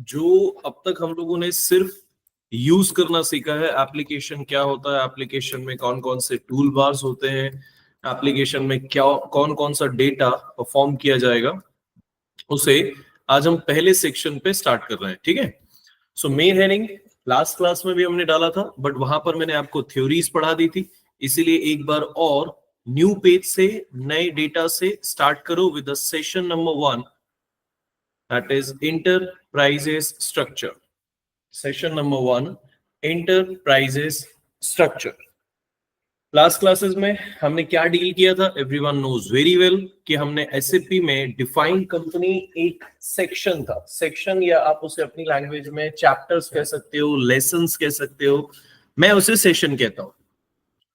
जो अब तक हम लोगों ने सिर्फ यूज करना सीखा है, एप्लीकेशन क्या होता है, एप्लीकेशन में कौन कौन से टूल बार्स होते हैं, एप्लीकेशन में क्या कौन कौन सा डेटा परफॉर्म किया जाएगा, उसे आज हम पहले सेक्शन पे स्टार्ट कर रहे हैं। ठीक है, so main heading last class में भी हमने डाला था, बट वहां पर मैंने आपको थ्योरीज पढ़ा दी थी, इसीलिए एक बार और न्यू पेज से नए डेटा से स्टार्ट करो with the session number 1, that is enterprises structure. Session number 1, enterprises structure. Last classes में हमने क्या डील किया था, एवरीवन नोज वेरी वेल कि हमने एसएपी में डिफाइंड कंपनी एक सेक्शन था, सेक्शन या आप उसे अपनी लैंग्वेज में चैप्टर्स कह सकते हो, लेसन्स कह सकते हो, मैं उसे सेशन कहता हूं।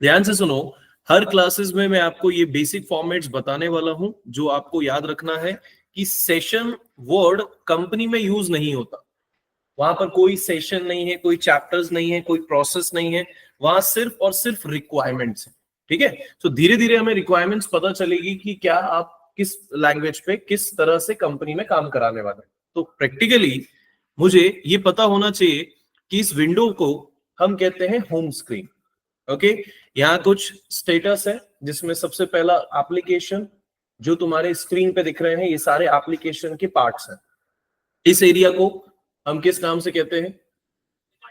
ध्यान से सुनो, हर क्लासेस में मैं आपको ये बेसिक फॉर्मेट्स बताने वाला हूं, जो आपको याद रखना है कि सेशन वर्ड कंपनी में यूज नहीं होता, वहां पर कोई सेशन नहीं है, कोई चैप्टर्स नहीं है, कोई प्रोसेस नहीं है, वहां सिर्फ और सिर्फ रिक्वायरमेंट्स है। ठीक है, तो धीरे धीरे हमें रिक्वायरमेंट्स पता चलेगी कि क्या आप किस लैंग्वेज पे किस तरह से कंपनी में काम कराने वाले हैं। तो प्रैक्टिकली मुझे ये पता होना चाहिए कि इस विंडो को हम कहते हैं होम स्क्रीन। ओके, यहाँ कुछ स्टेटस है जिसमें सबसे पहला एप्लीकेशन जो तुम्हारे स्क्रीन पे दिख रहे हैं, ये सारे एप्लीकेशन के पार्ट्स हैं। इस एरिया को हम किस नाम से कहते हैं,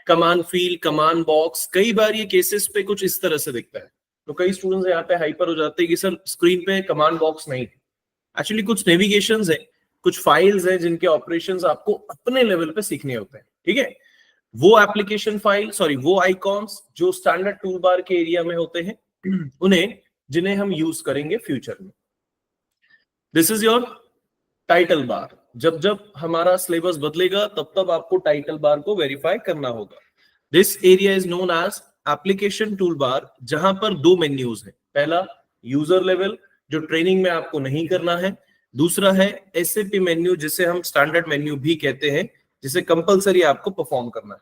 कमांड फील्ड, कमांड बॉक्स। कई बार ये केसेस पे कुछ इस तरह से दिखता है, तो कई स्टूडेंट्स यहाँ पे हाइपर हो जाते हैं कि सर स्क्रीन पे कमांड बॉक्स नहीं। एक्चुअली कुछ नेविगेशंस है, कुछ फाइल्स हैं जिनके ऑपरेशंस आपको अपने लेवल पे सीखने होते हैं। ठीक है, वो एप्लीकेशन फाइल, सॉरी वो आइकॉन्स जो स्टैंडर्ड टूल बार के एरिया में होते हैं, उन्हें जिन्हें हम यूज करेंगे फ्यूचर में। This is your title bar. जब जब हमारा सिलेबस बदलेगा तब तब आपको टाइटल बार को वेरीफाई करना होगा। This area is known as application tool bar, जहां पर दो मेन्यूज है, पहला यूजर लेवल जो ट्रेनिंग में आपको नहीं करना है, दूसरा है एसएपी मेन्यू जिसे हम स्टैंडर्ड मेन्यू भी कहते हैं, जिसे कंपलसरी आपको परफॉर्म करना है।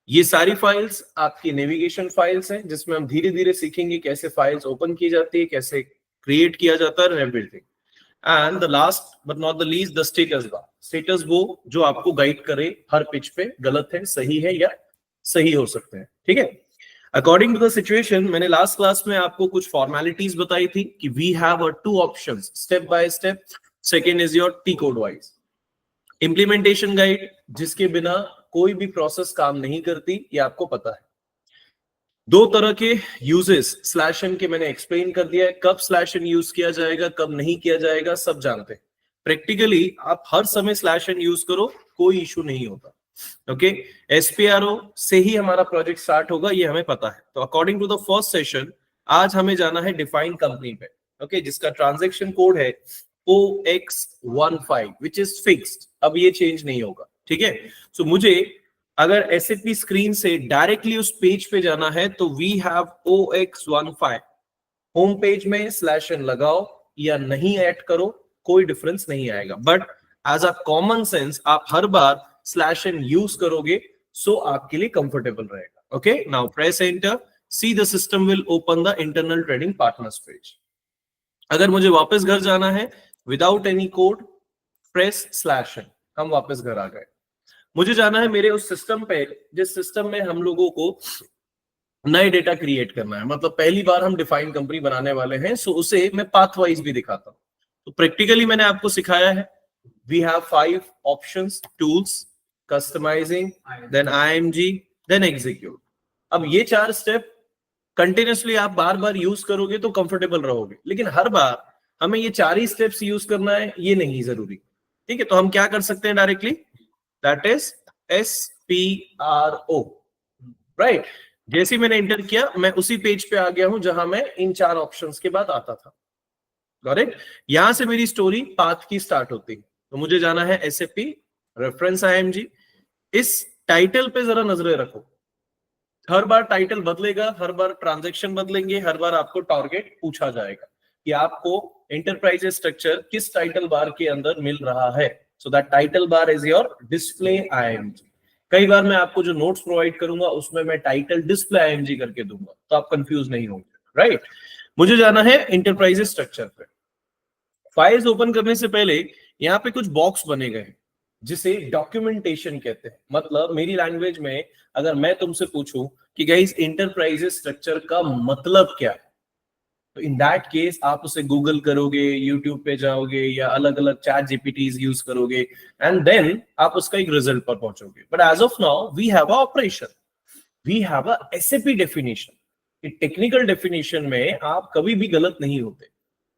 ये सारी फाइल्स आपकी नेविगेशन फाइल्स हैं, जिसमें हम धीरे धीरे सीखेंगे कैसे फाइल्स ओपन की जाती है, कैसे क्रिएट किया जाता है, everything. And the last but not the least the status bar. Status वो जो आपको गाइड करे हर पिच पे गलत है, सही है या सही हो सकते हैं। ठीक है, अकॉर्डिंग टू द सिचुएशन, मैंने लास्ट क्लास में आपको कुछ फॉर्मेलिटीज बताई थी कि we have two options step by step. Second is your T code wise implementation guide, जिसके बिना कोई भी प्रोसेस काम नहीं करती, ये आपको पता है। दो तरह के यूजेस स्लैश एन के मैंने एक्सप्लेन कर दिया है, कब स्लैश एन यूज किया जाएगा, कब नहीं किया जाएगा, सब जानते हैं। प्रैक्टिकली आप हर समय स्लैश एन यूज करो, कोई इशू नहीं होता। ओके, एसपीआरओ से ही हमारा प्रोजेक्ट स्टार्ट होगा, ये हमें पता है। तो according to the first session आज हमें जाना है डिफाइन कंपनी पे। ओके, जिसका ट्रांजैक्शन कोड है OX15 विच इज फिक्स्ड, अब ये चेंज नहीं होगा। ठीक है, सो मुझे अगर एसएपी स्क्रीन से डायरेक्टली उस पेज पे जाना है तो we have OX15। Home page में स्लैश एन लगाओ या नहीं ऐड करो, कोई डिफरेंस नहीं आएगा, but as a common sense आप हर बार स्लैश एन यूज करोगे, सो आपके लिए कंफर्टेबल रहेगा। Okay, now press enter, see the system will open the internal trading partners page. अगर मुझे वापस घर जाना है without any code, press slash N, हम वापस घर आ गए। मुझे जाना है मेरे उस सिस्टम पे जिस सिस्टम में हम लोगों को नए डेटा क्रिएट करना है, मतलब पहली बार हम डिफाइन कंपनी बनाने वाले हैं, सो उसे मैं पाथ वाइज भी दिखाता हूं। तो प्रैक्टिकली मैंने आपको सिखाया है we have 5 options, tools, customizing, then IMG, then execute. अब ये 4 स्टेप कंटिन्यूसली आप बार बार यूज करोगे तो कंफर्टेबल रहोगे, लेकिन हर बार हमें ये 4 ही स्टेप्स यूज करना है ये नहीं जरूरी। ठीक है, तो हम क्या कर सकते हैं directly, that is SPRO, right. जैसे मैंने एंटर किया मैं उसी पेज पे आ गया हूं जहां मैं इन 4 ऑप्शंस के बाद आता था। गॉट इट, यहां से मेरी स्टोरी पाथ की स्टार्ट होती है। तो मुझे जाना है SAP रेफरेंस IMG। इस टाइटल पे जरा नजरें रखो, हर बार टाइटल बदलेगा, हर बार ट्रांजैक्शन बदलेंगे, हर बार आपको टारगेट पूछा जाएगा कि आपको एंटरप्राइज स्ट्रक्चर किस टाइटल बार के अंदर मिल रहा है। So that title bar is your display IMG। कई बार मैं आपको जो नोट्स प्रोवाइड करूंगा उसमें मैं टाइटल डिस्प्ले IMG करके दूंगा, तो आप कंफ्यूज नहीं होंगे, राइट। मुझे जाना है एंटरप्राइज स्ट्रक्चर पे। फाइल्स ओपन करने से पहले यहाँ पे कुछ बॉक्स बने गए हैं, जिसे डॉक्यूमेंटेशन कहते हैं। मतलब मेरी लैंग्वेज में अगर मैं तुमसे पूछूं कि गाइस इंटरप्राइजेस स्ट्रक्चर का मतलब क्या है, तो इन दैट केस आप उसे गूगल करोगे, यूट्यूब पे जाओगे या अलग अलग चैट जीपीटीज यूज करोगे एंड देन आप उसका एक रिजल्ट पर पहुंचोगे। But as of now we have a operation, we have a SAP definition. Technical definition में आप कभी भी गलत नहीं होते।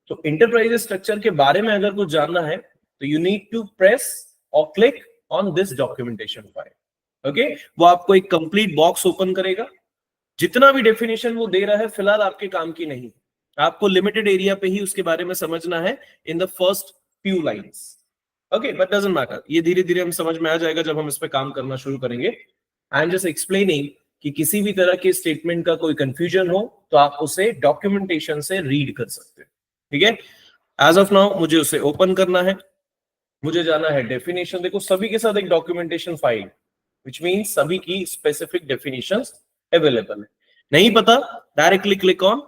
तो इंटरप्राइज स्ट्रक्चर के बारे में अगर कुछ जानना है तो यू नीड टू प्रेस और click on this documentation file. Okay, वो आपको एक कंप्लीट बॉक्स ओपन करेगा। जितना भी डेफिनेशन वो दे रहा है फिलहाल आपके काम की नहीं, आपको लिमिटेड एरिया पे ही उसके बारे में समझना है in the first few lines. Okay, but doesn't matter, ये धीरे धीरे हम समझ में आ जाएगा जब हम इस पे काम करना शुरू करेंगे। आई एम जस्ट एक्सप्लेनिंग कि किसी भी तरह के स्टेटमेंट का कोई कंफ्यूजन हो तो आप उसे डॉक्यूमेंटेशन से रीड कर सकते हैं। ठीक है, एज ऑफ नाउ मुझे उसे ओपन करना है, मुझे जाना है डेफिनेशन। देखो सभी के साथ एक डॉक्यूमेंटेशन फाइल, विच मीन्स सभी की स्पेसिफिक डेफिनेशंस अवेलेबल है। नहीं पता, डायरेक्टली क्लिक ऑन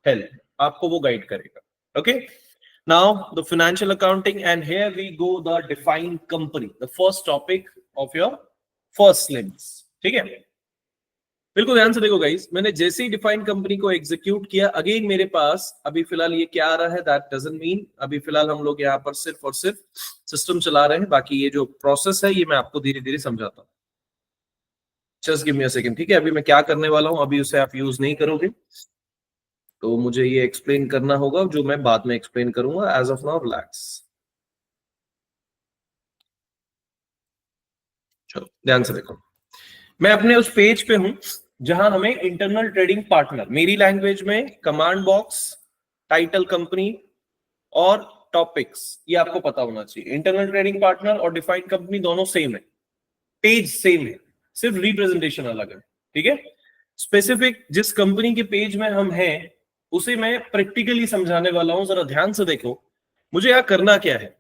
हेल्प, आपको वो गाइड करेगा। Okay, now the financial accounting and here we go the defined company, the first topic of your first syllabus. ठीक है, बिल्कुल ध्यान से देखो गाइस, मैंने जैसे ही डिफाइन कंपनी को एग्जीक्यूट किया, अगेन मेरे पास अभी फिलहाल ये क्या आ रहा है, दैट डजंट मीन अभी फिलहाल हम लोग यहाँ पर सिर्फ और सिर्फ सिस्टम चला रहे हैं। बाकी ये जो प्रोसेस है ये मैं आपको धीरे धीरे समझाता हूँ। Just give me a second. ठीक है, अभी मैं क्या करने वाला हूँ अभी उसे आप यूज नहीं करोगे, तो मुझे ये एक्सप्लेन करना होगा जो मैं बाद में एक्सप्लेन करूंगा। एज ऑफ नाउ रिलैक्स, चलो ध्यान से देखो, मैं अपने उस पेज पे हूं जहां हमें इंटरनल ट्रेडिंग पार्टनर, मेरी लैंग्वेज में कमांड बॉक्स, टाइटल कंपनी और टॉपिक्स, ये आपको पता होना चाहिए। इंटरनल ट्रेडिंग पार्टनर और डिफाइंड कंपनी दोनों सेम है, पेज सेम है, सिर्फ रिप्रेजेंटेशन अलग है। ठीक है, स्पेसिफिक जिस कंपनी के पेज में हम हैं उसे मैं प्रैक्टिकली समझाने वाला हूं, जरा ध्यान से देखो मुझे यहां करना क्या है।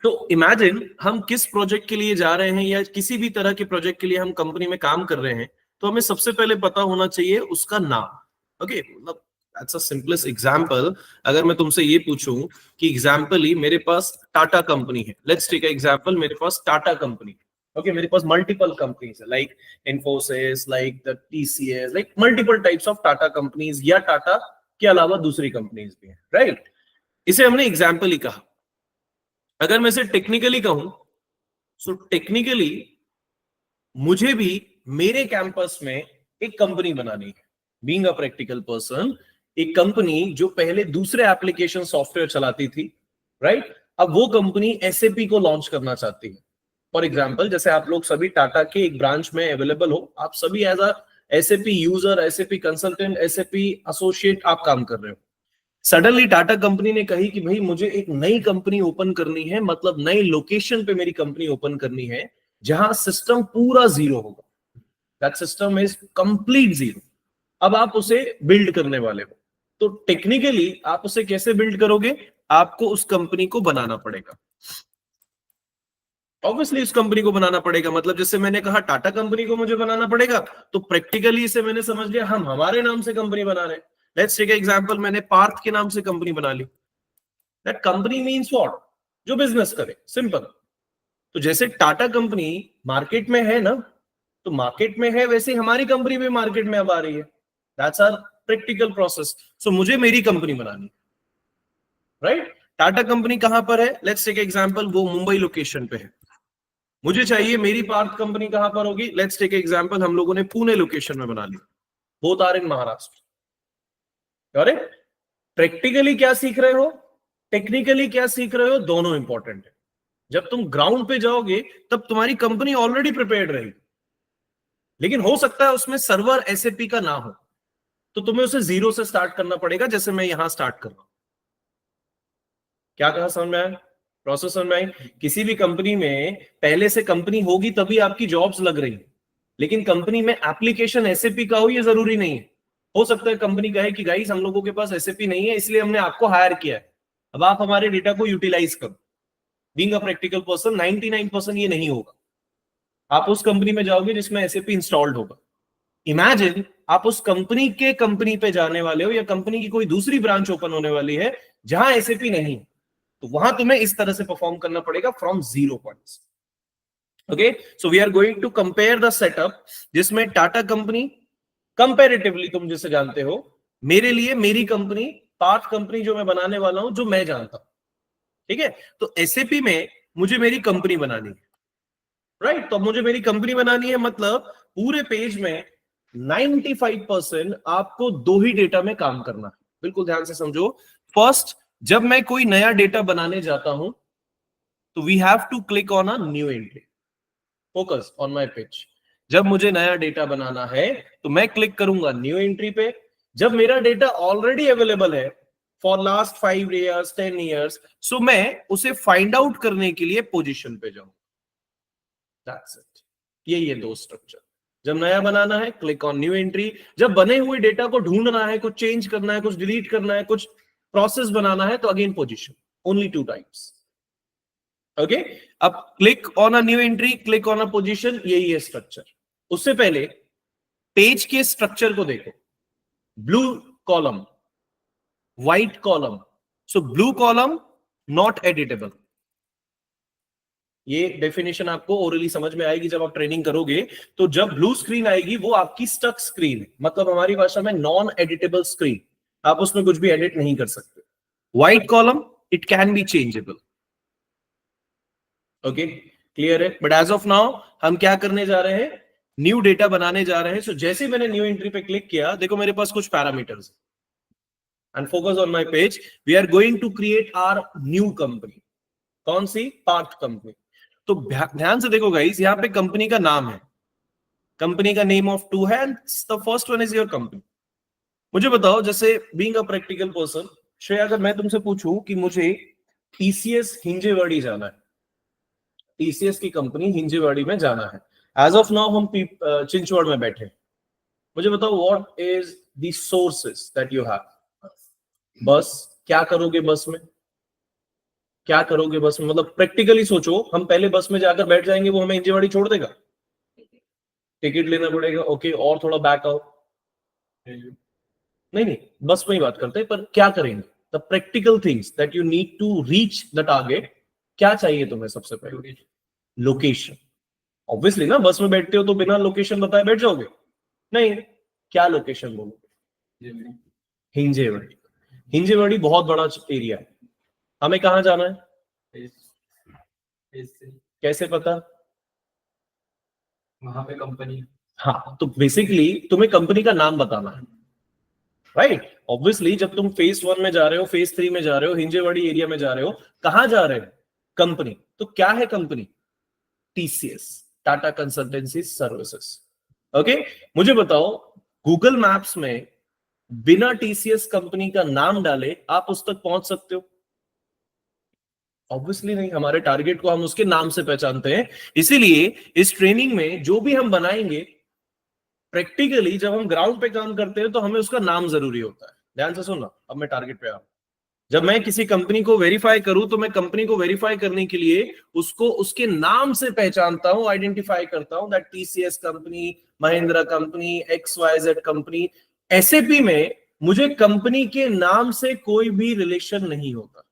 तो इमेजिन हम किस प्रोजेक्ट के लिए जा रहे हैं या किसी भी तरह के प्रोजेक्ट के लिए हम कंपनी में काम कर रहे हैं, तो हमें सबसे पहले पता होना चाहिए उसका नाम। ओके, मतलब दैट्स अ सिंपलेस्ट एग्जांपल। अगर मैं तुमसे ये पूछूं कि एग्जांपल मेरे पास टाटा कंपनी है, लेट्स टेक एग्जांपल, मेरे पास टाटा कंपनी, ओके, मेरे पास मल्टीपल कंपनीज है, like Infosys, like the TCS, like multiple types of Tata companies, या टाटा के अलावा दूसरी कंपनीज भी है, राइट? इसे हमने एग्जाम्पल ही कहा। अगर मैं इसे टेक्निकली कहूं, सो टेक्निकली मुझे भी मेरे कैंपस में एक कंपनी बनानी है। बीइंग अ प्रैक्टिकल पर्सन, एक कंपनी जो पहले दूसरे एप्लीकेशन सॉफ्टवेयर चलाती थी, राइट, अब वो कंपनी एसएपी को लॉन्च करना चाहती है। फॉर एग्जाम्पल, जैसे आप लोग सभी टाटा के एक ब्रांच में अवेलेबल हो, आप सभी as a SAP user, SAP consultant, SAP associate आप काम कर रहे हो। सडनली टाटा कंपनी ने कही कि भाई मुझे एक नई कंपनी ओपन करनी है, मतलब नई लोकेशन पे मेरी कंपनी ओपन करनी है जहां सिस्टम पूरा जीरो होगा, that system is complete zero. अब आप उसे बिल्ड करने वाले हो, तो टेक्निकली आप उसे कैसे बिल्ड करोगे? आपको उस कंपनी को बनाना पड़ेगा। ऑब्वियसली उस कंपनी को बनाना पड़ेगा, मतलब जैसे मैंने कहा टाटा कंपनी को मुझे बनाना पड़ेगा, तो प्रैक्टिकली इसे मैंने समझ लिया हम हमारे नाम से कंपनी बना रहे हैं। लेट्स टेक एग्जांपल, मैंने पार्थ के नाम से कंपनी बना ली। That company means what? जो बिजनेस करे, सिंपल। तो जैसे टाटा कंपनी मार्केट में है ना, तो मार्केट में है वैसे हमारी कंपनी भी मार्केट में अब आ रही है। That's our practical process. So मुझे मेरी कंपनी बनानी, राइट? टाटा कंपनी कहां पर है? लेट्स टेक एग्जांपल, वो मुंबई लोकेशन पे है। मुझे चाहिए मेरी पार्थ कंपनी कहां पर होगी? लेट्स टेक एग्जांपल, हम लोगों ने पुणे लोकेशन में बना ली। Both are in Maharashtra. Correct? Practically क्या सीख रहे हो, टेक्निकली क्या सीख रहे हो, दोनों इंपॉर्टेंट है। जब तुम ग्राउंड पे जाओगे तब तुम्हारी कंपनी ऑलरेडी प्रिपेयर्ड रहेगी, लेकिन हो सकता है उसमें सर्वर एसएपी का ना हो, तो तुम्हें उसे जीरो से स्टार्ट करना पड़ेगा, जैसे मैं यहां स्टार्ट कर रहा हूं। क्या कहा, समझ में आया? प्रोसेस समझ में आई? किसी भी कंपनी में पहले से कंपनी होगी तभी आपकी जॉब्स लग रही है, लेकिन कंपनी में एप्लीकेशन एसएपी का हो ये जरूरी नहीं है। हो सकता है कंपनी कहे कि गाइस हम लोगों के पास एसएपी नहीं है, इसलिए हमने आपको हायर किया है, अब आप हमारे डेटा को यूटिलाइज करो। बीइंग अ प्रैक्टिकल पर्सन 99% ये नहीं होगा। आप उस कंपनी में जाओगे जिसमें एसएपी इंस्टॉल्ड होगा। इमेजिन आप उस कंपनी के कंपनी पे जाने वाले हो, या कंपनी की कोई दूसरी ब्रांच ओपन होने वाली है जहां एसएपी नहीं है। तो वहां तुम्हें इस तरह से परफॉर्म करना पड़ेगा from 0 points. Okay, so we are going to compare the setup जिसमें टाटा कंपनी कंपैरेटिवली, तुम जिसे जानते हो, मेरे लिए मेरी कंपनी पार्थ कंपनी जो मैं बनाने वाला हूं, जो मैं जानता हूं, ठीक है। तो एसएपी में मुझे मेरी कंपनी बनानी है, राइट। तो मुझे मेरी कंपनी बनानी है, मतलब पूरे पेज में 95% आपको दो ही डेटा में काम करना है। बिल्कुल ध्यान से समझो। फर्स्ट, जब मैं कोई नया डेटा बनाने जाता हूं तो we have to click on a new entry. Focus on my page. जब मुझे नया डेटा बनाना है तो मैं क्लिक करूंगा न्यू एंट्री पे। जब मेरा डेटा ऑलरेडी अवेलेबल है फॉर लास्ट 5 years 10 years, सो मैं उसे फाइंड आउट करने के लिए पोजीशन पे जाऊं। That's it. यही है दो स्ट्रक्चर। जब नया बनाना है क्लिक ऑन न्यू एंट्री, जब बने हुए डेटा को ढूंढना है, कुछ चेंज करना है, कुछ डिलीट करना है, कुछ प्रोसेस बनाना है, तो again position. Only 2 times. Okay, अब click on a new entry, click on a position, यही है स्ट्रक्चर। उससे पहले पेज के स्ट्रक्चर को देखो। Blue column, white column, so blue column not editable. ये डेफिनेशन आपको ओरली समझ में आएगी जब आप ट्रेनिंग करोगे। तो जब ब्लू स्क्रीन आएगी वो आपकी स्टक स्क्रीन है, मतलब हमारी भाषा में नॉन एडिटेबल स्क्रीन। आप उसमें कुछ भी एडिट नहीं कर सकते। White column, it can be changeable. Okay, clear है। बट एज ऑफ नाउ हम क्या करने जा रहे हैं, न्यू डेटा बनाने जा रहे हैं। सो जैसे मैंने न्यू एंट्री पे क्लिक किया, देखो मेरे पास कुछ parameters and focus on my page. We are going to create our new company. कौन सी? पार्थ कंपनी। तो ध्यान से देखो गाइस, यहां पे कंपनी का नाम है, कंपनी का नेम ऑफ 2 है, the first one is your company. मुझे बताओ, जैसे being a practical person, Shreya, अगर मैं तुमसे पूछूं कि मुझे टीसीएस हिंजेवाड़ी जाना है, टीसीएस की कंपनी हिंजेवाड़ी में जाना है। एज ऑफ नाउ हम चिंचवड़ में बैठे। मुझे बताओ what is the sources that you have. बस। क्या करोगे बस में? क्या करोगे बस में? मतलब प्रैक्टिकली सोचो, हम पहले बस में जाकर बैठ जाएंगे, वो हमें हिंजेवाड़ी छोड़ देगा? टिकट लेना पड़ेगा। ओके, और थोड़ा बैक आओ। नहीं नहीं, बस में ही बात करते हैं, पर क्या करेंगे? The practical things that you need to reach the target. क्या चाहिए तुम्हें सबसे पहले? लोकेशन। ऑब्वियसली ना, बस में बैठते हो तो बिना लोकेशन बताए बैठ जाओगे? नहीं। क्या लोकेशन बोलोगे? हिंजेवाड़ी। हिंजेवाड़ी बहुत बड़ा एरिया है। हमें कहाँ जाना है? कैसे पता? वहां पे कंपनी। हाँ, तो बेसिकली तुम्हें कंपनी का नाम बताना है, राइट। ऑब्वियसली जब तुम फेज 1 में जा रहे हो, फेज 3 में जा रहे हो, हिंजेवाड़ी एरिया में जा रहे हो, कहां जा रहे हो? कंपनी। तो क्या है company? TCS, Tata consultancy services. Okay, मुझे बताओ, गूगल मैप्स में बिना टीसीएस कंपनी का नाम डाले आप उस तक पहुंच सकते हो? ऑब्वियसली नहीं। हमारे टारगेट को हम उसके नाम से पहचानते हैं। इसीलिए इस ट्रेनिंग में जो भी हम बनाएंगे, प्रैक्टिकली जब हम ग्राउंड पे काम करते हैं तो हमें उसका नाम जरूरी होता है। ध्यान से सुनना, अब मैं टारगेट पे आ रहा हूं। जब मैं किसी कंपनी को वेरीफाई करूं तो मैं कंपनी को वेरीफाई करने के लिए उसको उसके नाम से पहचानता हूं, आइडेंटिफाई करता हूं, that TCS company, Mahindra company, XYZ company. SAP में मुझे कंपनी के नाम से कोई भी रिलेशन नहीं होता।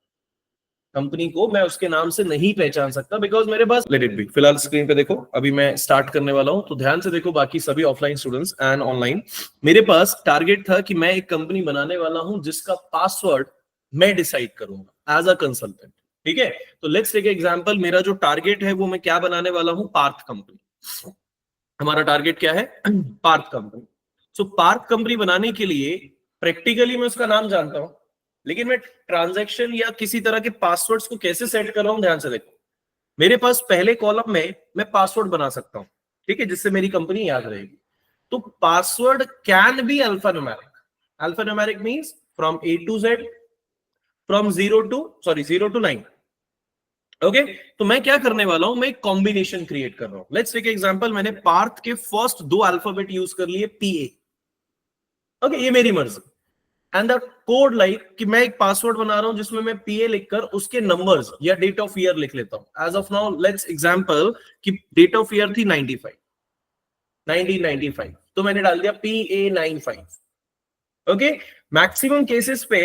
कंपनी को मैं उसके नाम से नहीं पहचान सकता, बिकॉज मेरे पास, लेट इट बी। फिलहाल स्क्रीन पे देखो, अभी मैं स्टार्ट करने वाला हूं, तो ध्यान से देखो, बाकी सभी ऑफलाइन स्टूडेंट्स एंड ऑनलाइन। मेरे पास टारगेट था कि मैं एक कंपनी बनाने वाला हूं जिसका पासवर्ड मैं डिसाइड करूंगा एज अ कंसल्टेंट। ठीक है, तो लेट्स टेक एग्जांपल। मेरा जो टारगेट है वो मैं क्या बनाने वाला हूं? पार्थ कंपनी। हमारा टारगेट क्या है? पार्थ कंपनी। सो पार्थ कंपनी बनाने के लिए प्रैक्टिकली मैं उसका नाम जानता हूं, लेकिन मैं ट्रांजैक्शन या किसी तरह के पासवर्ड्स को कैसे सेट कर रहा हूं? ध्यान से देखो, मेरे पास पहले कॉलम में मैं पासवर्ड बना सकता हूं, ठीक है, जिससे मेरी कंपनी याद रहेगी। तो password can be alphanumeric. Alphanumeric means from A to Z, from 0 to 9। Okay, तो मैं क्या करने वाला हूं? मैं एक कॉम्बिनेशन क्रिएट कर रहा हूं। Let's take example. मैंने पार्थ के फर्स्ट 2 अल्फाबेट यूज कर लिए, PA। ओके, ये मेरी मर्जी। एंड द कोड लाइक कि मैं एक पासवर्ड बना रहा हूं जिसमें मैं PA लिखकर उसके नंबर्स या डेट ऑफ ईयर लिख लेता हूं। As of now let's example कि डेट ऑफ ईयर थी 1995, तो मैंने डाल दिया PA95। ओके, मैक्सिमम केसेस पे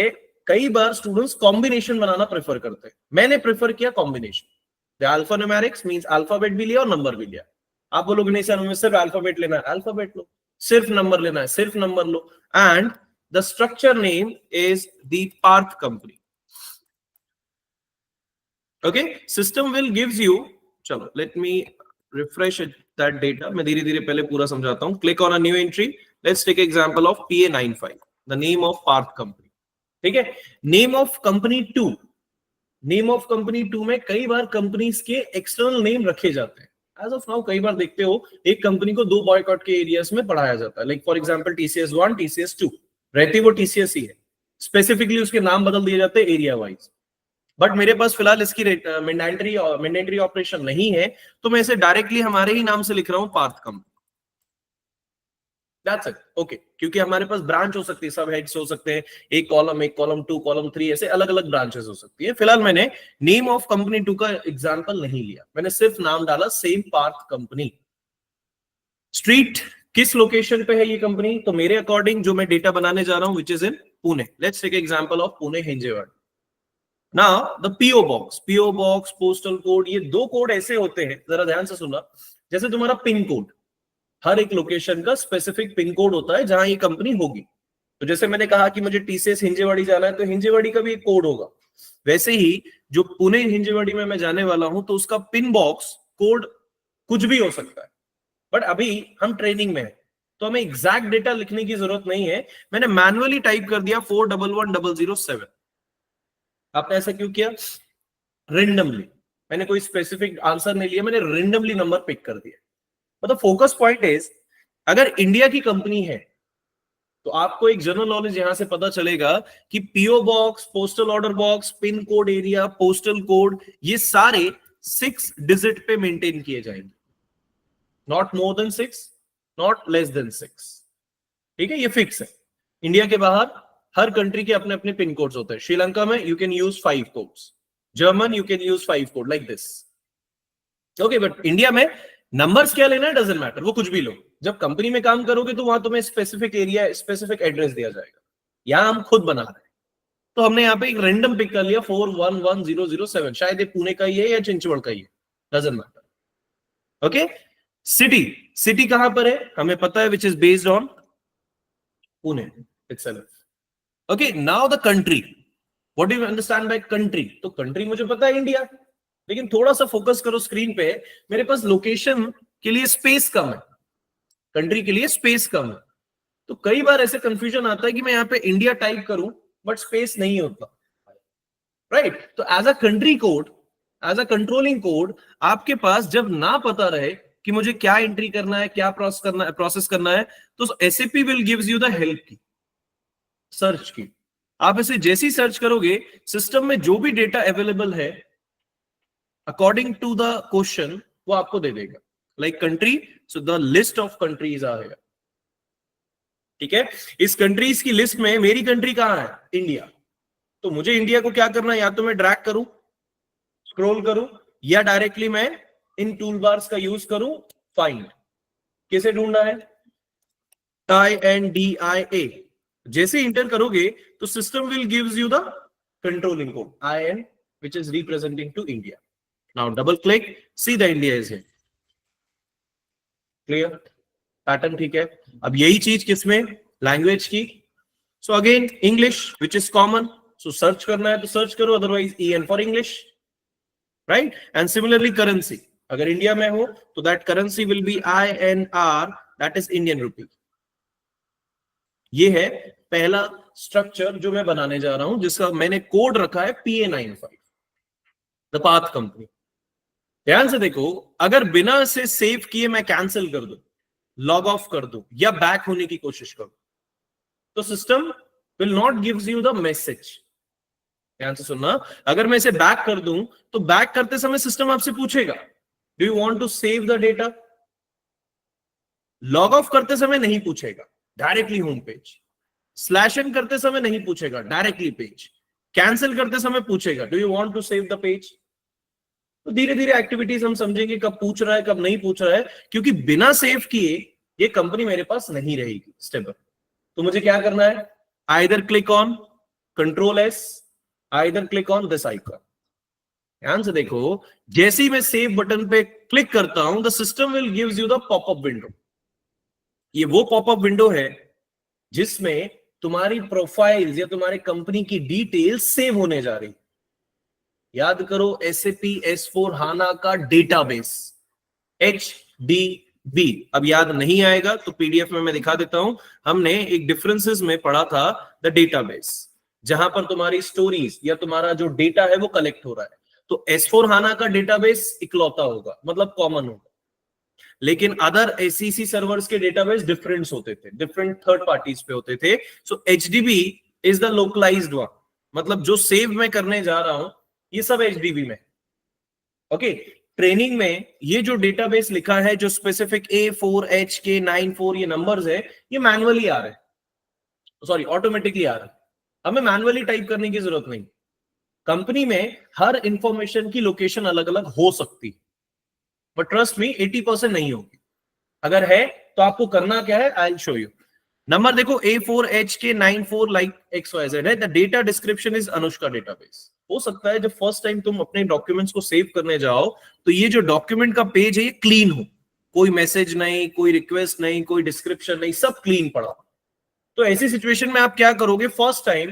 कई बार स्टूडेंट्स कॉम्बिनेशन बनाना प्रेफर करते हैं, मैंने प्रेफर किया combination. Alpha numerics means alphabet भी लिया और नंबर भी लिया। आप बोलोगे नहीं सर हमें सिर्फ अल्फाबेट लेना है, अल्फाबेट लो, सिर्फ नंबर लेना है, सिर्फ नंबर लो। And the structure name is the Parth company. Okay, system will gives you, चलो let me refresh that data, मैं धीरे धीरे पहले पूरा समझाता हूं। Click on a new entry, let's take example of PA95, the name of Parth company. ठीक है, name of company 2, name of company 2 में कई बार कंपनीज के एक्सटर्नल नेम रखे जाते हैं। एज ऑफ नाउ कई बार देखते हो एक कंपनी को 2 बॉयकॉट के एरियाज में पढ़ाया जाता है, like for example TCS1, TCS2, रहती वो TCS ही है, स्पेसिफिकली उसके नाम बदल दिए जाते हैं एरिया वाइज। बट मेरे पास फिलहाल इसकी मैंडेटरी ऑपरेशन नहीं है, तो मैं इसे डायरेक्टली हमारे ही नाम से लिख रहा हूं, Parth company. That's it. Okay, क्योंकि हमारे पास ब्रांच हो सकती है, सब हेड्स हो सकते हैं, एक कॉलम 2, कॉलम 3, ऐसे अलग अलग ब्रांचेस हो सकती है। फिलहाल मैंने नेम ऑफ कंपनी 2 का एग्जांपल नहीं लिया, मैंने सिर्फ नाम डाला सेम पार्थ कंपनी। स्ट्रीट किस लोकेशन पे है ये कंपनी, तो मेरे अकॉर्डिंग जो मैं डेटा बनाने जा रहा हूं which is in Pune. Let's take example of Pune Hinjewadi. Now the PO box, postal code, ये 2 कोड ऐसे होते हैं, जरा ध्यान से सुनना, जैसे तुम्हारा पिन कोड, हर एक लोकेशन का स्पेसिफिक पिन कोड होता है जहां ये कंपनी होगी। तो जैसे मैंने कहा कि मुझे TCS हिंजेवाड़ी जाना है, तो हिंजेवाड़ी का भी एक कोड होगा। वैसे ही जो पुणे हिंजेवाड़ी में मैं जाने वाला हूं, तो उसका पिन बॉक्स कोड कुछ भी हो सकता है। बट अभी हम ट्रेनिंग में है, तो हमें एग्जैक्ट डेटा लिखने की जरूरत नहीं है। मैंने मैनुअली टाइप कर दिया 411007। आपने ऐसा क्यों किया? रेंडमली, मैंने कोई स्पेसिफिक आंसर नहीं लिया, मैंने रेंडमली नंबर पिक कर दिया। मतलब फोकस पॉइंट इज, अगर इंडिया की कंपनी है तो आपको एक जनरल नॉलेज यहां से पता चलेगा कि PO box, postal order box, pin code area, postal code, ये सारे 6 डिजिट पे मेंटेन किए जाएंगे, not more than 6, not less than 6। ठीक है, ये फिक्स है। इंडिया के बाहर हर कंट्री के अपने अपने पिन कोड्स होते हैं। श्रीलंका में you can use 5 codes, German you can use 5 code like this. Okay, but India में नंबर्स क्या लेना है डजंट मैटर, वो कुछ भी लो। जब कंपनी में काम करोगे तो वहां तुम्हें स्पेसिफिक एरिया, स्पेसिफिक एड्रेस दिया जाएगा। यहां हम खुद बना रहे हैं, तो हमने यहाँ पे एक रैंडम पिक कर लिया 411007। शायद ये पुणे का ही है या चिंचवड़ का ही है, डजंट मैटर। ओके, सिटी कहां पर है हमें पता है, which is based on Pune itself. Okay, now the country, what do you understand by country? तो कंट्री मुझे पता है इंडिया, लेकिन थोड़ा सा फोकस करो स्क्रीन पे, मेरे पास लोकेशन के लिए स्पेस कम है, कंट्री के लिए स्पेस कम है। तो कई बार ऐसे कंफ्यूजन आता है कि मैं यहाँ पे इंडिया टाइप करूं बट स्पेस नहीं होता, राइट? तो as a country code, as a controlling code, आपके पास जब ना पता रहे कि मुझे क्या एंट्री करना है, क्या प्रोसेस करना है, तो SAP will gives you the help की, सर्च की। आप इसे जैसी सर्च करोगे, सिस्टम में जो भी डेटा अवेलेबल है अकॉर्डिंग टू द क्वेश्चन वो आपको दे देगा। Like country, so the list of countries आ गया। ठीक है, इस कंट्रीज की लिस्ट में मेरी कंट्री कहां है? इंडिया। तो मुझे इंडिया को क्या करना है, या तो मैं ड्रैग करूं, स्क्रॉल करूं, या डायरेक्टली मैं इन टूल बार्स का यूज करूं, फाइंड। किसे ढूंढना है? INDIA। जैसे इंटर करोगे तो system will gives you the controlling code IN, which is representing to India. Now double click, see the India is here. Clear? Pattern ठीक है। अब यही चीज किसमें? लैंग्वेज की। So again English, which is common, so search करना है तो सर्च करो, otherwise EN for English, right? And similarly currency, अगर इंडिया में हो तो that currency will be INR, that is Indian rupee. ये है पहला स्ट्रक्चर जो मैं बनाने जा रहा हूं, जिसका मैंने कोड रखा है PA95, द पाथ कंपनी। ध्यान से देखो, अगर बिना से सेव किए मैं कैंसिल कर दूं, लॉग ऑफ कर दूं, या बैक होने की कोशिश करूं, तो system will not gives you the message. ध्यान से सुनना, अगर मैं इसे बैक कर दूं तो बैक करते समय सिस्टम आपसे पूछेगा, do you want to save the data? Log off करते समय नहीं पूछेगा, directly home page. Slash N करते समय नहीं पूछेगा, डायरेक्टली पेज। कैंसिल करते समय पूछेगा, do you want to save the page? तो धीरे धीरे एक्टिविटीज हम समझेंगे कब पूछ रहा है, कब नहीं पूछ रहा है, क्योंकि बिना सेव किए ये कंपनी मेरे पास नहीं रहेगी स्टेबल। तो मुझे क्या करना है? Either click on control S, either click on this icon. ध्यान से देखो, जैसे ही मैं सेव बटन पे क्लिक करता हूं, the system will gives you the popup window. ये वो पॉपअप विंडो है जिसमें तुम्हारी प्रोफाइल्स या तुम्हारी कंपनी की डिटेल्स सेव होने जा रही। याद करो, SAP S4 हाना का डेटाबेस HDB। अब याद नहीं आएगा तो PDF में मैं दिखा देता हूं। हमने एक डिफरेंसेस में पढ़ा था द डेटाबेस, जहां पर तुम्हारी स्टोरीज या तुम्हारा जो डेटा है वो कलेक्ट हो रहा है। तो S4 हाना का डेटाबेस इकलौता होगा, मतलब कॉमन होगा। लेकिन अदर SEC सर्वर्स के डेटाबेस डिफरेंट होते थे, डिफरेंट थर्ड पार्टीज पे होते थे। So HDB is the localized one, मतलब जो सेव मैं करने जा रहा हूं ये सब HDB में। ओके, ट्रेनिंग में ये जो डेटाबेस लिखा है, जो स्पेसिफिक A4HK94 ये नंबर्स है, ये मैनुअली आ रहे हैं, सॉरी ऑटोमेटिकली आ रहे हैं। हमें मैनुअली टाइप करने की जरूरत नहीं। कंपनी में हर इंफॉर्मेशन की लोकेशन अलग अलग हो सकती है, बट ट्रस्ट मी 80% नहीं होगी। अगर है तो आपको करना क्या है, I will show you. Number देखो, A4HK94 लाइक XYZ है। The data description is Anushka database. हो सकता है जब फर्स्ट टाइम तुम अपने डॉक्यूमेंट्स को सेव करने जाओ तो ये जो डॉक्यूमेंट का पेज है ये क्लीन हो, कोई मैसेज नहीं, कोई रिक्वेस्ट नहीं, कोई डिस्क्रिप्शन नहीं, सब क्लीन पड़ा। तो ऐसी सिचुएशन में आप क्या करोगे, फर्स्ट टाइम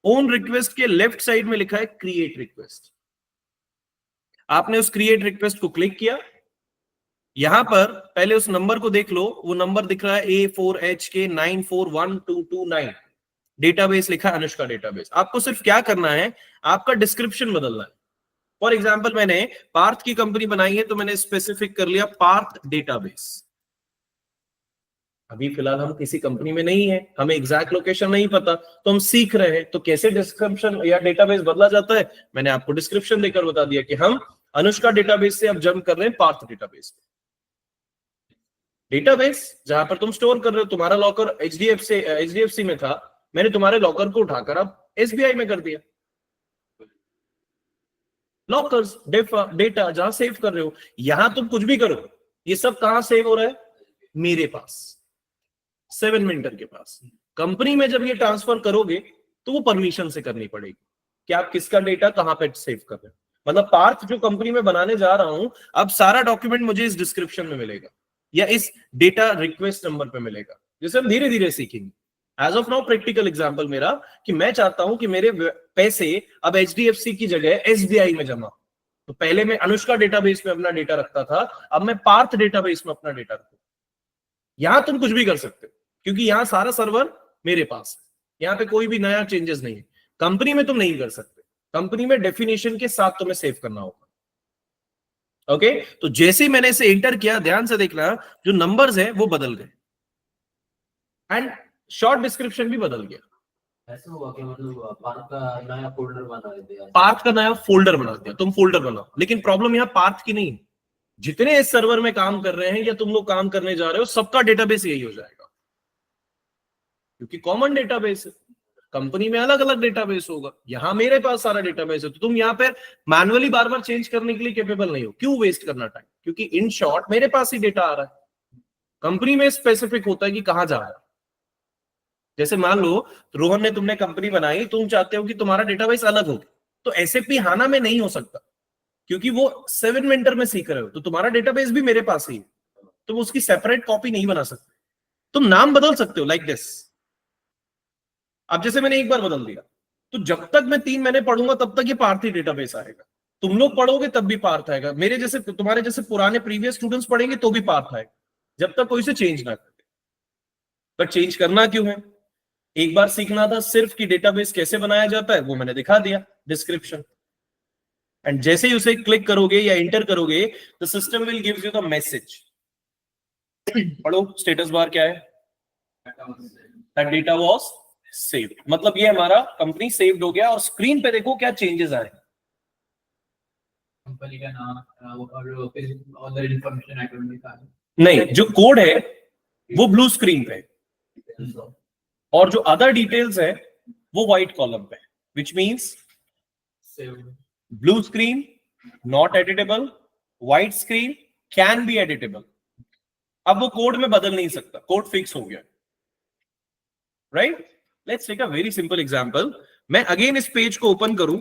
ओन रिक्वेस्ट के लेफ्ट साइड में लिखा है क्रिएट रिक्वेस्ट। आपने उस क्रिएट रिक्वेस्ट को क्लिक किया। यहां पर पहले उस नंबर को देख लो, वो नंबर दिख रहा है A4HK941229। डेटाबेस लिखा है अनुष्का डेटाबेस। आपको सिर्फ क्या करना है, आपका डिस्क्रिप्शन बदलना है। फॉर एग्जाम्पल, मैंने पार्थ की कंपनी बनाई है तो मैंने स्पेसिफिक कर लिया पार्थ डेटाबेस। अभी फिलहाल हम किसी कंपनी में नहीं है, हमें एग्जैक्ट लोकेशन नहीं पता, तो हम सीख रहे हैं। तो कैसे डिस्क्रिप्शन या डेटाबेस बदला जाता है, मैंने आपको डिस्क्रिप्शन देकर बता दिया कि हम अनुष्का डेटाबेस से अब जंप कर रहे हैं पार्थ डेटाबेस। डेटाबेस जहां पर तुम स्टोर कर रहे हो, तुम्हारा लॉकर HDFC में था, मैंने तुम्हारे लॉकर को उठाकर अब SBI में कर दिया। लॉकर्स डेटा जहां सेव कर रहे हो, यहां तुम कुछ भी करो, ये सब कहां सेव हो रहा है, मेरे पास 7 मिनटर के पास। कंपनी में जब ये ट्रांसफर करोगे तो वो परमिशन से करनी पड़ेगी कि आप किसका डेटा कहां पे सेव कर रहे हो। मतलब पार्थ जो कंपनी में बनाने जा रहा हूं, अब सारा डॉक्यूमेंट मुझे इस डिस्क्रिप्शन में मिलेगा या इस डेटा रिक्वेस्ट नंबर पे मिलेगा, जिसे हम धीरे धीरे सीखेंगे। As of now practical example मेरा कि मैं चाहता हूं कि मेरे पैसे अब HDFC की जगह SBI में जमा। तो पहले मैं अनुष्का डेटाबेस में अपना डेटा रखता था, अब मैं पार्थ डेटाबेस में अपना डेटा रखूं। यहां तुम कुछ भी कर सकते हो क्योंकि यहां सारा सर्वर मेरे पास है, यहां पे कोई भी नया चेंजेस नहीं है। कंपनी में तुम नहीं कर सकते, कंपनी में डेफिनेशन के साथ तुम्हें सेव करना होगा। ओके, तो जैसे ही मैंने इसे एंटर किया, ध्यान से देखना, जो नंबर्स है वो बदल गए एंड शॉर्ट डिस्क्रिप्शन भी बदल गया। ऐसा हुआ कि मतलब पार्थ का नया फोल्डर बना दिया, पार्थ का नया फोल्डर बना दिया, तुम फोल्डर बनाओ। लेकिन प्रॉब्लम यहाँ पार्थ की नहीं, जितने इस सर्वर में काम कर रहे हैं या तुम लोग काम करने जा रहे हो, सबका डेटाबेस यही हो जाएगा क्योंकि कॉमन डेटाबेस है। कंपनी में अलग अलग डेटाबेस होगा, यहां मेरे पास सारा डेटाबेस है, तो तुम यहाँ पे मैनुअली बार बार चेंज करने के लिए कैपेबल नहीं हो। क्यों वेस्ट करना टाइम, क्योंकि इन शॉर्ट मेरे पास ही डेटा आ रहा है। कंपनी में स्पेसिफिक होता है कि कहां जा रहा है। जैसे मान लो रोहन ने तुमने कंपनी बनाई, तुम चाहते हो कि तुम्हारा डेटाबेस अलग हो, तो SAP हाना में नहीं हो सकता क्योंकि वो 7 मिनटर में सीख रहे हो, तो तुम्हारा डेटाबेस भी मेरे पास ही है, तुम उसकी सेपरेट कॉपी नहीं बना सकते। तुम नाम बदल सकते हो लाइक दिस। अब जैसे मैंने एक बार बदल दिया, तो जब तक मैं 3 महीने पढ़ूंगा तब तक ये पार्थ ही डेटाबेस आएगा। तुम लोग पढ़ोगे तब भी पार्थ आएगा, मेरे जैसे तुम्हारे जैसे पुराने प्रीवियस स्टूडेंट्स पढ़ेंगे तो भी पार्थ आएगा, जब तक कोई से चेंज ना करे। बट चेंज करना क्यों है, एक बार सीखना था सिर्फ कि डेटाबेस कैसे बनाया जाता है, वो मैंने दिखा दिया डिस्क्रिप्शन। एंड जैसे ही उसे क्लिक करोगे या एंटर करोगे, the system will gives you the message. पढ़ो स्टेटस बार क्या है, दैट डेटा वाज सेव्ड। मतलब ये हमारा कंपनी सेव्ड हो गया। और स्क्रीन पे देखो क्या चेंजेस आए, कंपनी का नाम और फिर अदर इंफॉर्मेशन आइटम लिखा है। नहीं, जो कोड है वो ब्लू स्क्रीन पे और जो अदर डिटेल्स है वो व्हाइट कॉलम पे, which means blue screen not editable, white screen can be editable. अब वो कोड में बदल नहीं सकता, कोड फिक्स हो गया, right. Let's take a very simple example. मैं अगेन इस पेज को ओपन करूं,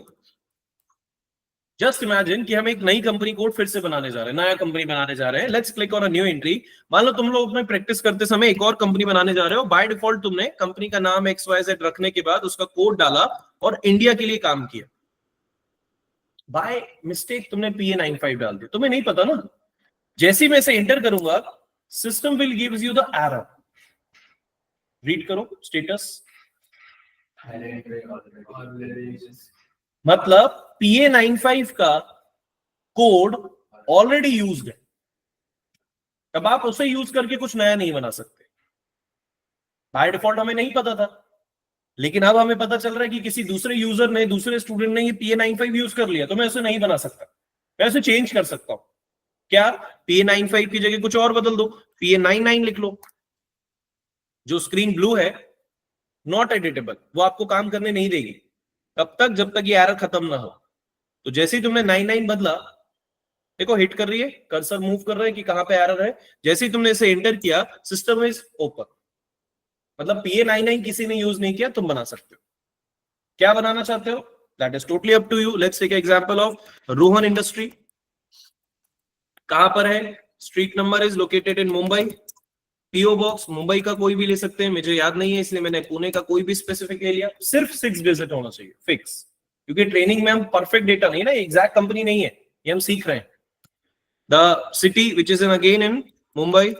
जस्ट इमेजिन कि हम एक नई कंपनी कोड फिर से बनाने जा रहे हैं, नया कंपनी बनाने जा रहे हैं। Let's click on a new entry. मान लो तुम लोग अपने प्रैक्टिस करते समय एक और कंपनी बनाने जा रहे हो। बाय डिफॉल्ट तुमने कंपनी का नाम XYZ रखने के बाद उसका कोड डाला और इंडिया के लिए काम किया। बाय मिस्टेक तुमने PA95 डाल दिया, तुम्हें नहीं पता ना। जैसे मैं इसे एंटर करूंगा, system will gives you the error. Read करो स्टेटस। मतलब PA95 का कोड ऑलरेडी यूज्ड है, अब आप उसे यूज करके कुछ नया नहीं बना सकते। बाय डिफॉल्ट हमें नहीं पता था, लेकिन अब हमें पता चल रहा है कि किसी दूसरे यूजर ने, दूसरे स्टूडेंट ने ये PA95 यूज कर लिया, तो मैं उसे नहीं बना सकता। मैं उसे चेंज कर सकता हूं। क्या? PA95 की जगह कुछ और बदल दो, PA99 लिख लो। जो स्क्रीन ब्लू है, नॉट एडिटेबल, वो आपको काम करने नहीं देगी तब तक जब तक ये एरर खत्म ना हो। तो जैसे ही तुमने 99 बदला, देखो हिट कर रही है, कर्सर मूव कर रहा है कि कहां पे एरर है। जैसे ही तुमने इसे एंटर किया, सिस्टम इज ओपन। मतलब PA99 किसी ने यूज नहीं किया, तुम बना सकते हो। क्या बनाना चाहते हो, that is totally up to you. Let's take example of Rohan industry. कहां पर है? Street number is located in Mumbai. PO box Mumbai का कोई भी ले सकते हैं, मुझे याद नहीं है इसलिए मैंने पुणे का कोई भी स्पेसिफिक ले लिया। सिर्फ 6 डिजिट होना चाहिए, फिक्स, क्योंकि ट्रेनिंग में हम परफेक्ट डेटा नहीं ना, एग्जैक्ट कंपनी नहीं है, ये हम सीख रहे हैं। The city which is in again in Mumbai,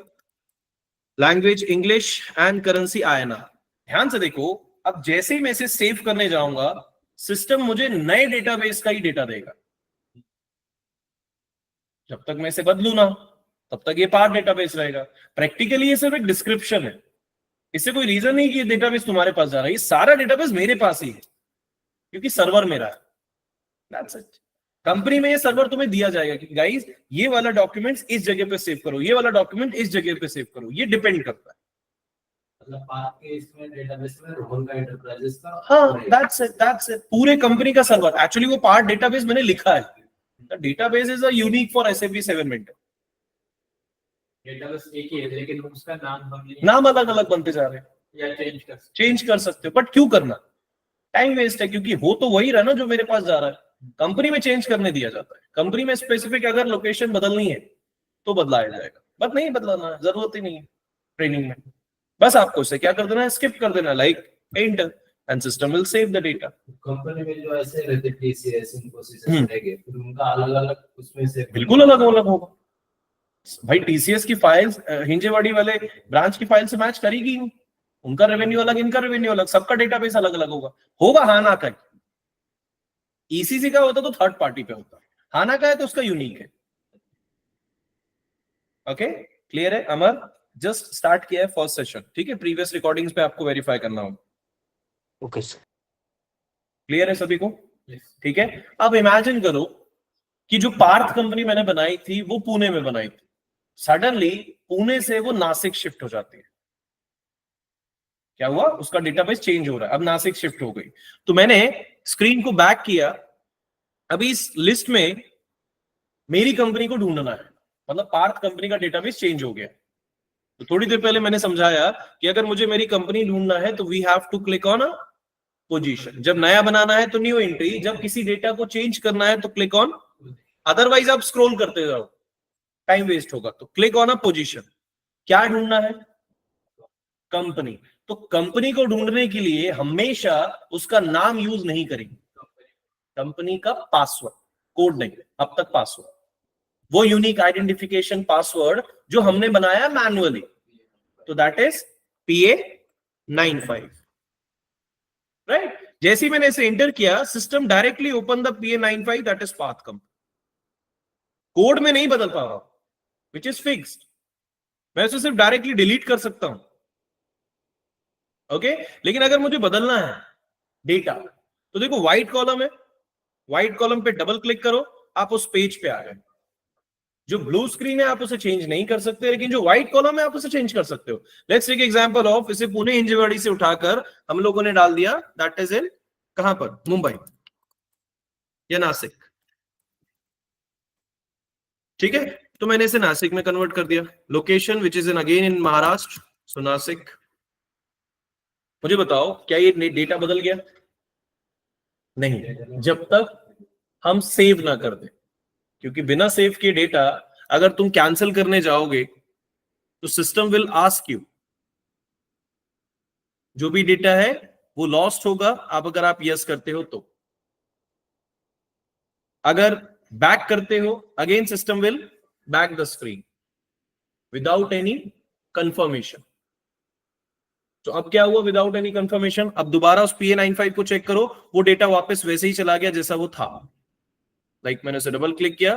language English and currency INR। ध्यान से देखो, अब जैसे ही मैं इसे सेव करने जाऊंगा, सिस्टम मुझे नए डेटाबेस का ही डेटा देगा। जब तक मैं इसे बदलू ना, तब तक ये पार्ट डेटाबेस रहेगा। प्रैक्टिकली ये सिर्फ एक डिस्क्रिप्शन है, इससे कोई रीजन नहीं कि ये डेटाबेस तुम्हारे पास जा रहा है। ये सारा डेटाबेस मेरे पास ही है, क्योंकि सर्वर मेरा है। That's it. कंपनी में ये सर्वर तुम्हें दिया जाएगा कि गाइस ये वाला डॉक्यूमेंट्स इस जगह पे सेव करो, ये वाला डॉक्यूमेंट इस जगह पे सेव करो। ये डिपेंड करता है। मतलब आपके इसमें डेटाबेस में रोहन का एंटरप्राइजेस का, हाँ, दैट्स इट। पूरे कंपनी का सर्वर। एक्चुअली वो पार्ट डेटाबेस मैंने लिखा है। The database is a unique for SAP 7 Minter। Database एक ही है, लेकिन उसका नाम अलग अलग बनते जा रहे हैं, या चेंज कर सकते हो, बट क्यों करना? टाइम वेस्ट है, क्योंकि हो तो वही रहा ना जो मेरे पास जा रहा है। कंपनी में चेंज करने दिया जाता है। कंपनी में स्पेसिफिक अगर लोकेशन बदलनी है तो बदलाया जाएगा, बट नहीं बदलाना, जरूरत ही नहीं है ट्रेनिंग में। बस आपको इसे क्या कर देना है, स्किप कर देना, like enter, and system will save the data. Company में जो ऐसे रहते TCS, इन्फोसिस रहेंगे, फिर उनका अलग अलग उसमें से बिल्कुल अलग अलग होगा भाई। TCS की फाइल्स हिंजेवाड़ी वाले ब्रांच की फाइल से मैच करेगी नहीं। उनका रेवेन्यू अलग, इनका रेवेन्यू अलग, सबका डेटाबेस अलग अलग होगा हाना का। ECC का होता तो थर्ड पार्टी पे होता, हाना का है तो उसका यूनिक है। ओके, क्लियर है अमर? जस्ट स्टार्ट किया है फर्स्ट सेशन, ठीक है? प्रीवियस रिकॉर्डिंग्स पे आपको वेरीफाई करना होगा। Okay sir. क्लियर है सभी को? ठीक है। अब इमेजिन करो कि जो पार्थ कंपनी मैंने बनाई थी वो पुणे में बनाई थी, सडनली पुणे से वो नासिक शिफ्ट हो जाती है। क्या हुआ? उसका डेटाबेस चेंज हो रहा है, अब नासिक शिफ्ट हो गई। तो मैंने स्क्रीन को बैक किया, अभी इस लिस्ट में मेरी कंपनी को ढूंढना है, मतलब पार्थ कंपनी का डेटाबेस चेंज हो गया। तो थोड़ी देर पहले मैंने समझाया कि अगर मुझे मेरी कंपनी ढूंढना है तो we have to click on a position. जब नया बनाना है तो न्यू एंट्री, जब किसी डेटा को चेंज करना है तो क्लिक ऑन, अदरवाइज आप स्क्रॉल करते जाओ, टाइम वेस्ट होगा। तो क्लिक ऑन अ पोजीशन। क्या ढूंढना है? कंपनी। तो कंपनी को ढूंढने के लिए हमेशा उसका नाम यूज नहीं करेंगे, कंपनी का पासवर्ड, कोड नहीं, अब तक पासवर्ड, वो यूनिक आइडेंटिफिकेशन पासवर्ड जो हमने बनाया मैन्युअली, तो दैट इज PA95, राइट? जैसे ही मैंने इसे एंटर किया, system directly open the PA95, that is path company. Code में नहीं बदल पा रहा हूं, विच इज फिक्स्ड। मैं इसे सिर्फ डायरेक्टली डिलीट कर सकता हूं, ओके? लेकिन अगर मुझे बदलना है डेटा, तो देखो व्हाइट कॉलम है, व्हाइट कॉलम पे डबल क्लिक करो, आप उस पेज पे आ गए। जो ब्लू स्क्रीन है आप उसे चेंज नहीं कर सकते, लेकिन जो व्हाइट कॉलम है आप उसे चेंज कर सकते हो। लेट्स टेक एग्जांपल ऑफ, इसे पुणे हिंजेवाड़ी से उठाकर हम लोगों ने डाल दिया, दैट इज इन कहां पर, मुंबई या नासिक, ठीक है? तो मैंने इसे नासिक में कन्वर्ट कर दिया। Location which is in again in Maharashtra, so Nashik. मुझे बताओ क्या ये डेटा बदल गया? नहीं, जब तक हम सेव ना कर दें, क्योंकि बिना सेव के डेटा अगर तुम कैंसिल करने जाओगे तो सिस्टम विल आस्क यू, जो भी डेटा है वो लॉस्ट होगा आप अगर आप यस करते हो तो। अगर बैक करते हो again system will back the screen without any confirmation. तो अब क्या हुआ विदाउट एनी कंफर्मेशन? अब दोबारा उस PA95 को चेक करो, वो डेटा वापस वैसे ही चला गया जैसा वो था। लाइक मैंने उसे डबल क्लिक किया,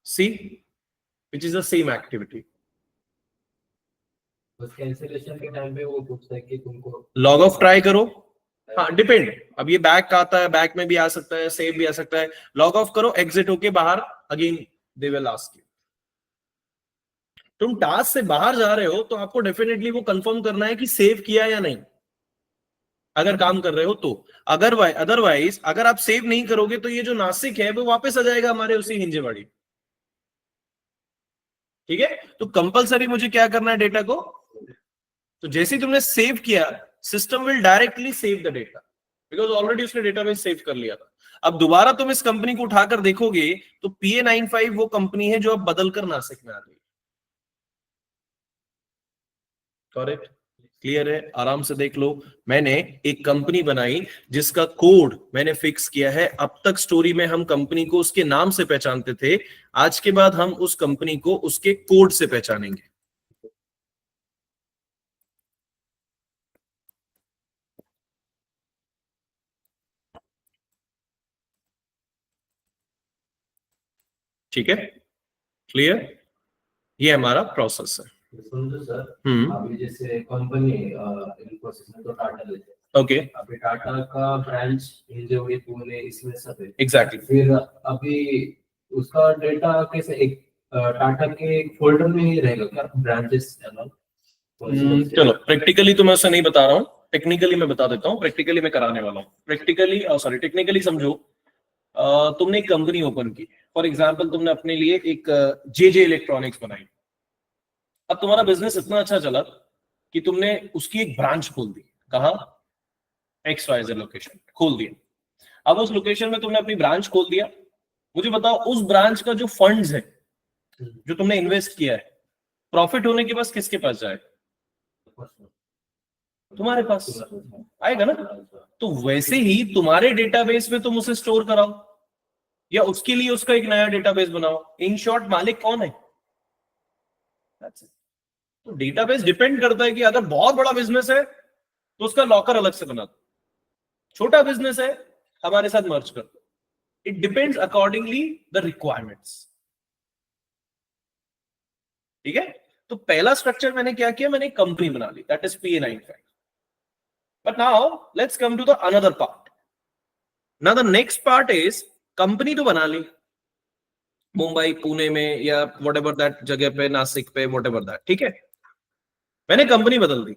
see which is the same activity. बस कैंसिलेशन के टाइम पे वो पूछता है कि तुमको लॉग ऑफ ट्राई करो, हाँ डिपेंड, अब ये बैक आता है, बैक में भी आ सकता है, सेव भी आ सकता है। लॉग ऑफ करो, एग्जिट होके बाहर, again they will ask you. तुम टास्क से बाहर जा रहे हो तो आपको डेफिनेटली वो कंफर्म करना है कि सेव किया या नहीं, अगर काम कर रहे हो तो। अदरवाइज अगर आप सेव नहीं करोगे तो ये जो नासिक है वो वापस आ जाएगा हमारे उसी हिंजेवाड़ी। ठीक है, तो कंपलसरी मुझे क्या करना है, डेटा को, तो जैसे ही तुमने सेव किया system will directly save the data, because already उसने डेटाबेस सेव कर लिया था। अब दोबारा तुम इस कंपनी को उठाकर देखोगे तो PA95 वो कंपनी है जो अब बदल कर नासिक में आ गई। करेक्ट, क्लियर है? आराम से देख लो, मैंने एक कंपनी बनाई जिसका कोड मैंने फिक्स किया है। अब तक स्टोरी में हम कंपनी को उसके नाम से पहचानते थे, आज के बाद हम उस कंपनी को उसके कोड से पहचानेंगे। ठीक है, क्लियर? ये हमारा प्रोसेस है। समझो सर, हम्म, अभी जैसे कंपनी इन्फोसिस में तो टाटा लेते हैं, ओके, अभी टाटा का ब्रांच हिंजवड़ी पुणे इसमें सब है। एग्जैक्टली। फिर अभी उसका डेटा कैसे एक टाटा के फोल्डर में ही रहेगा क्या, ब्रांचेस चलो प्रैक्टिकली तो मैं उसे नहीं बता रहा हूँ, टेक्निकली मैं बता देता हूँ, प्रैक्टिकली मैं कराने वाला हूँ। प्रैक्टिकली सॉरी टेक्निकली समझो, तुमने एक कंपनी ओपन की, फॉर एग्जांपल तुमने अपने लिए एक JJ इलेक्ट्रॉनिक्स बनाई। अब तुम्हारा बिजनेस इतना अच्छा चला कि तुमने उसकी एक ब्रांच खोल दी, कहा XYZ लोकेशन खोल दिया। अब उस लोकेशन में तुमने अपनी ब्रांच खोल दिया, मुझे बताओ उस ब्रांच का जो फंड्स है जो तुमने इन्वेस्ट किया है, प्रॉफिट होने के बाद किसके पास जाए? तुम्हारे पास आएगा ना। तो वैसे ही तुम्हारे डेटाबेस में तुम उसे स्टोर कराओ या उसके लिए उसका एक नया डेटाबेस बनाओ। इन शॉर्ट मालिक कौन है? तो डेटाबेस डिपेंड करता है कि अगर बहुत बड़ा बिजनेस है तो उसका लॉकर अलग से बना दो, छोटा बिजनेस है हमारे साथ मर्ज कर दो। It depends accordingly the requirements. ठीक है, तो पहला स्ट्रक्चर मैंने क्या किया, मैंने एक कंपनी बना ली, that is PA95। But now let's come to the another part. Now the next part is, company तो बना ली मुंबई पुणे में या वट एवर दैट जगह पे, नासिक पे, वट एवर दैट, ठीक है। मैंने कंपनी बदल दी,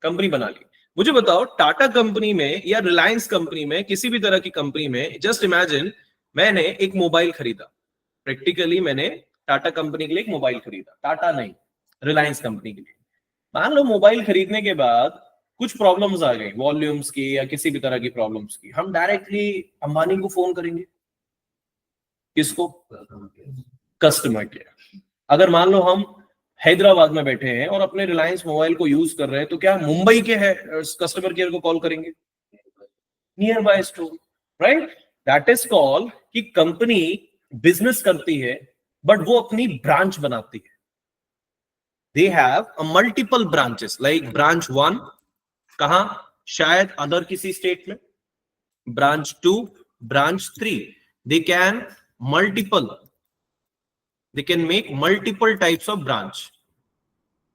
कंपनी बना ली। मुझे बताओ टाटा कंपनी में या रिलायंस कंपनी में, किसी भी तरह की कंपनी में, जस्ट इमेजिन मैंने एक मोबाइल खरीदा। प्रैक्टिकली मैंने टाटा कंपनी के लिए एक मोबाइल खरीदा, टाटा नहीं रिलायंस कंपनी के लिए। मान लो मोबाइल खरीदने के बाद कुछ प्रॉब्लम्स आ गई, वॉल्यूम्स की या किसी भी तरह की प्रॉब्लम्स की, हम डायरेक्टली अंबानी को फोन करेंगे, किसको? Customer care. अगर मान लो हम हैदराबाद में बैठे हैं और अपने रिलायंस मोबाइल को यूज कर रहे हैं, तो क्या मुंबई के है कस्टमर केयर को कॉल करेंगे? Near by store, right? That is call कि कंपनी बिजनेस करती है बट वो अपनी ब्रांच बनाती है। They have a multiple branches, like branch 1 कहां? शायद अदर किसी स्टेट में, branch 2, branch 3, they can multiple, they can make multiple types of branch।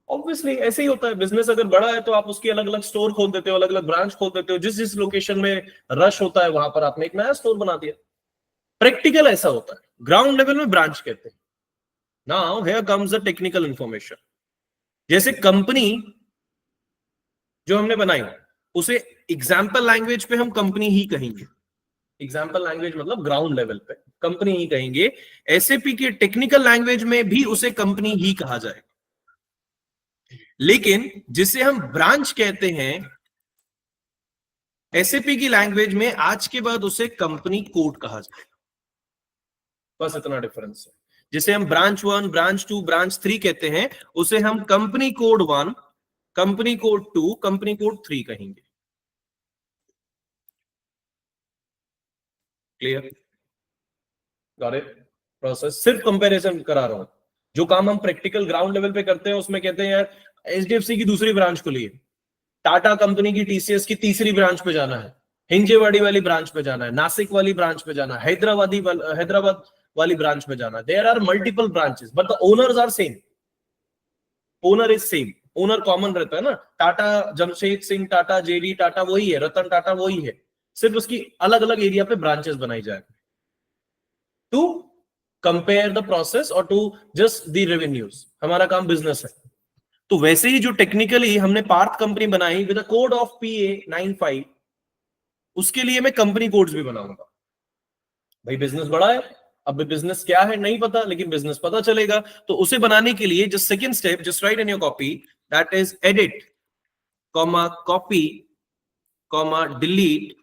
Obviously ऐसे ही होता है, बिजनेस अगर बड़ा है तो आप उसकी अलग अलग स्टोर खोल देते हो, अलग अलग ब्रांच खोल देते हो, जिस जिस लोकेशन में रश होता है वहां पर आपने एक नया स्टोर बना दिया। प्रैक्टिकल ऐसा होता है, ग्राउंड लेवल में ब्रांच कहते हैं। Now here comes the technical information. जैसे कंपनी जो हमने बनाई उसे एग्जाम्पल लैंग्वेज पे हम कंपनी ही कहेंगे। एग्जाम्पल लैंग्वेज मतलब ग्राउंड लेवल पे कंपनी ही कहेंगे। SAP के टेक्निकल लैंग्वेज में भी उसे कंपनी ही कहा जाए, लेकिन जिसे हम ब्रांच कहते हैं एसएपी की लैंग्वेज में आज के बाद उसे कंपनी कोड कहा जाए, बस इतना डिफरेंस है। जिसे हम ब्रांच 1, ब्रांच 2, ब्रांच 3 कहते हैं, उसे हम company code 1, company code 2, company code 3 कहेंगे। क्लियर? Got it? प्रोसेस सिर्फ कंपैरिजन करा रहा हूं। जो काम हम प्रैक्टिकल ग्राउंड लेवल पे करते हैं उसमें कहते हैं यार एचडीएफसी की दूसरी ब्रांच खुली है, टाटा कंपनी की टीसीएस की तीसरी ब्रांच पे जाना है, हिंजेवाड़ी वाली ब्रांच पे जाना है, नासिक वाली ब्रांच पे जाना है, हैदराबाद वाली ब्रांच पे जाना है। There are multiple branches but the owners are same, owner is same, owner common रहता है ना। टाटा जमशेद सिंह टाटा, जेडी टाटा वही है, रतन टाटा वही है, सिर्फ उसकी अलग अलग एरिया पे ब्रांचेस बनाई जाए टू कंपेयर द प्रोसेस और टू जस्ट द रेवेन्यूज। हमारा काम बिजनेस है। तो वैसे ही जो टेक्निकली हमने पार्थ कंपनी बनाई विद कोड ऑफ PA 95, उसके लिए मैं कंपनी कोड्स भी बनाऊंगा। भाई बिजनेस बड़ा है, अब बिजनेस क्या है नहीं पता, लेकिन बिजनेस पता चलेगा। तो उसे बनाने के लिए जो second step, just write in your copy, that is edit comma copy comma delete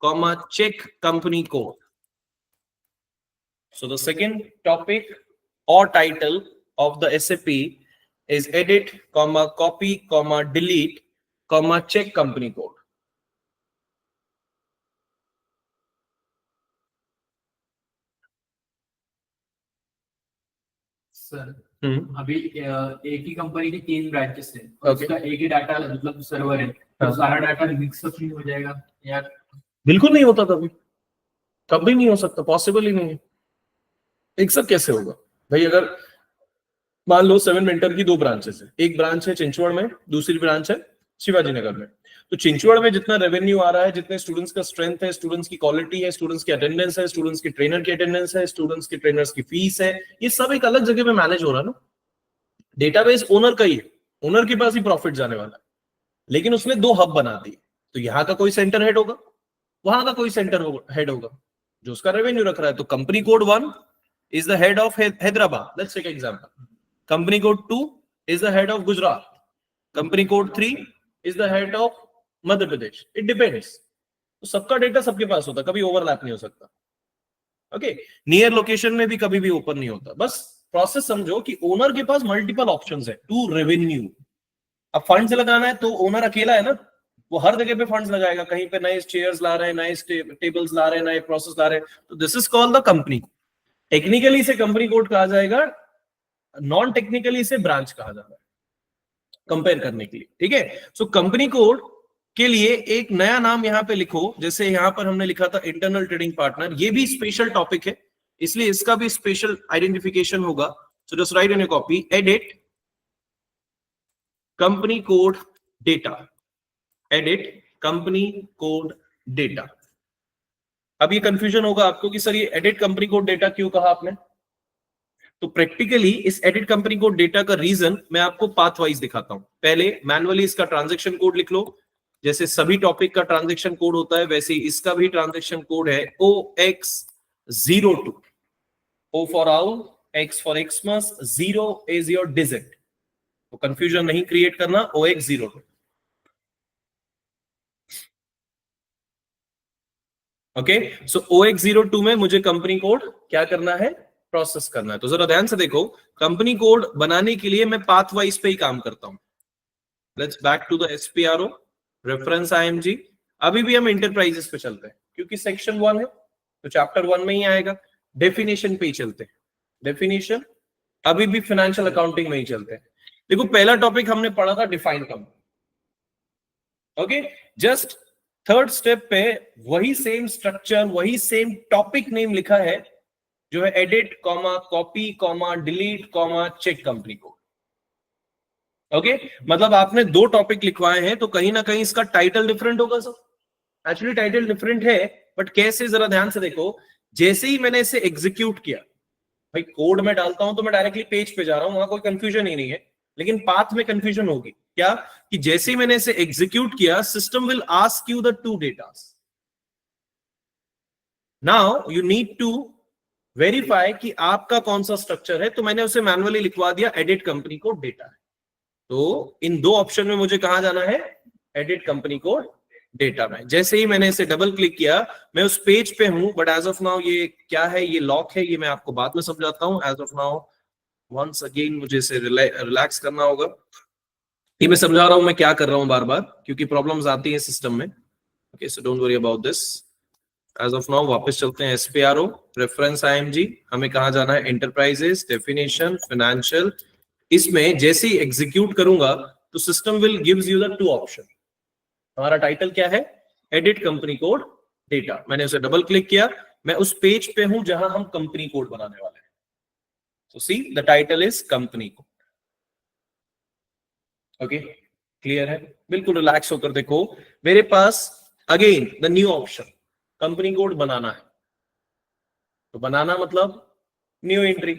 comma check company code. So the second topic or title of the SAP is edit, comma, copy, comma, delete, comma, check company code. Sir अभी एक ही company की 3 branches है और उसका एक ही data मतलब server है, तो सारा डाटा मिक्सअप नहीं हो जाएगा यार? बिल्कुल नहीं होता, कभी नहीं हो सकता, पॉसिबल ही नहीं है। मिक्सअप कैसे होगा भाई? अगर मान लो 7 मिनटर की 2 ब्रांचेस है, एक ब्रांच है चिंचवड़ में, दूसरी ब्रांच है शिवाजी नगर में। तो चिंचवड़ में जितना रेवेन्यू आ रहा है, जितने स्टूडेंट्स का स्ट्रेंथ है, स्टूडेंट्स की क्वालिटी है, स्टूडेंट्स की अटेंडेंस है, स्टूडेंट्स की ट्रेनर की अटेंडेंस है, स्टूडेंट्स की ट्रेनर्स की फीस है, ये सब एक अलग जगह पे मैनेज हो रहा है ना। डेटाबेस ओनर का ही है, ओनर के पास ही प्रॉफिट जाने वाला है, लेकिन उसने 2 हब बना दिए। तो यहाँ का कोई सेंटर हेड होगा, वहां का कोई सेंटर हेड होगा जो उसका रेवेन्यू रख रहा है। तो company code 1 is the head of Hyderabad. Let's take an example. Company code 2 is the head of Gujarat. Company code 3 is the head of Madhya Pradesh. It depends. तो सबका data सबके पास होता, कभी ओवरलैप नहीं हो सकता। ओके, नियर लोकेशन में भी कभी भी ओपन नहीं होता। बस प्रोसेस समझो कि ओनर के पास मल्टीपल ऑप्शंस है टू रेवेन्यू। अब फंड्स लगाना है तो ओनर अकेला है ना, वो हर जगह पे फंड्स लगाएगा, कहीं पे नए चेयर्स ला रहे हैं, नए टेबल्स ला रहे हैं, नए प्रोसेस ला रहे हैं। तो this is called the company. Technically इसे कंपनी कोड कहा जाएगा, नॉन टेक्निकली इसे ब्रांच कहा जाता है कंपेयर करने के लिए। ठीक है, सो कंपनी कोड के लिए एक नया नाम यहां पे लिखो, जैसे यहां पर हमने लिखा था इंटरनल ट्रेडिंग पार्टनर। ये भी स्पेशल टॉपिक है, इसलिए इसका भी स्पेशल आइडेंटिफिकेशन होगा। So just write in your copy, edit company code data, edit company code data. अब ये कंफ्यूजन होगा आपको कि सर ये एडिट कंपनी कोड डेटा क्यों कहा आपने? तो प्रैक्टिकली इस एडिट कंपनी कोड डेटा का रीजन मैं आपको पाथ वाइज दिखाता हूं। पहले मैनुअली इसका ट्रांजैक्शन कोड लिख लो, जैसे सभी टॉपिक का ट्रांजैक्शन कोड होता है वैसे ही इसका भी ट्रांजैक्शन कोड है OX02। O for owl, X for Xmas, 0 is your digit. तो कंफ्यूजन नहीं क्रिएट करना, OX02। ओके, सो OX02 में मुझे कंपनी कोड क्या करना है? प्रोसेस करना है। तो जरा ध्यान से देखो, कंपनी कोड बनाने के लिए मैं पाथ वाइज पे ही काम करता हूं। Let's back to the SPRO reference IMG। अभी भी हम इंटरप्राइजेस पे चलते हैं क्योंकि सेक्शन 1 है तो चैप्टर 1 में ही आएगा। डेफिनेशन पे ही चलते हैं, डेफिनेशन अभी भी फाइनेंशियल अकाउंटिंग में ही चलते हैं। देखो पहला टॉपिक हमने पढ़ा था define company. Okay, just third step पे वही सेम स्ट्रक्चर, वही सेम टॉपिक नेम लिखा है जो है edit comma copy comma delete comma check company code. Okay, मतलब आपने 2 टॉपिक लिखवाए हैं तो कहीं ना कहीं इसका टाइटल डिफरेंट होगा सर। एक्चुअली टाइटल डिफरेंट है बट कैसे, जरा ध्यान से देखो। जैसे ही मैंने इसे एग्जीक्यूट किया, भाई कोड में डालता हूं तो मैं डायरेक्टली पेज पे जा रहा हूं, वहां कोई कंफ्यूजन ही नहीं है, लेकिन पाथ में कंफ्यूजन होगी। क्या कि जैसे ही मैंने इसे एग्जीक्यूट किया, system will ask you the 2 datas. Now you need to verify कि आपका कौन सा स्ट्रक्चर है। तो मैंने उसे मैनुअली लिखवा दिया एडिट कंपनी कोड डेटा है। तो इन 2 ऑप्शन में मुझे कहां जाना है? एडिट कंपनी कोड डेटा में। जैसे ही मैंने इसे डबल क्लिक किया, मैं उस पेज पे हूं, बट एज ऑफ नाउ ये क्या है, ये लॉक है, ये मैं आपको बाद में समझाता हूं। As of now once again मुझे इसे रिलैक्स करना होगा। ये मैं समझा रहा हूं मैं क्या कर रहा हूं बार बार, क्योंकि प्रॉब्लम्स आती हैं सिस्टम में। Okay, so don't worry about this. As of now वापस चलते हैं एसपीआरओ, रेफरेंस आईएमजी, हमें कहां जाना है, एंटरप्राइजेस, डेफिनेशन, फाइनेंशियल। इसमें जैसे ही एग्जीक्यूट करूंगा तो system will gives you the 2 option. हमारा टाइटल क्या है, एडिट कंपनी कोड डेटा। मैंने उसे डबल क्लिक किया, मैं उस पेज पे हूं जहां हम कंपनी कोड बनाने वाले हैं। So see the title is company code. Okay, clear है? बिल्कुल रिलैक्स होकर देखो, मेरे पास again the new option, company code बनाना है। तो बनाना मतलब न्यू एंट्री,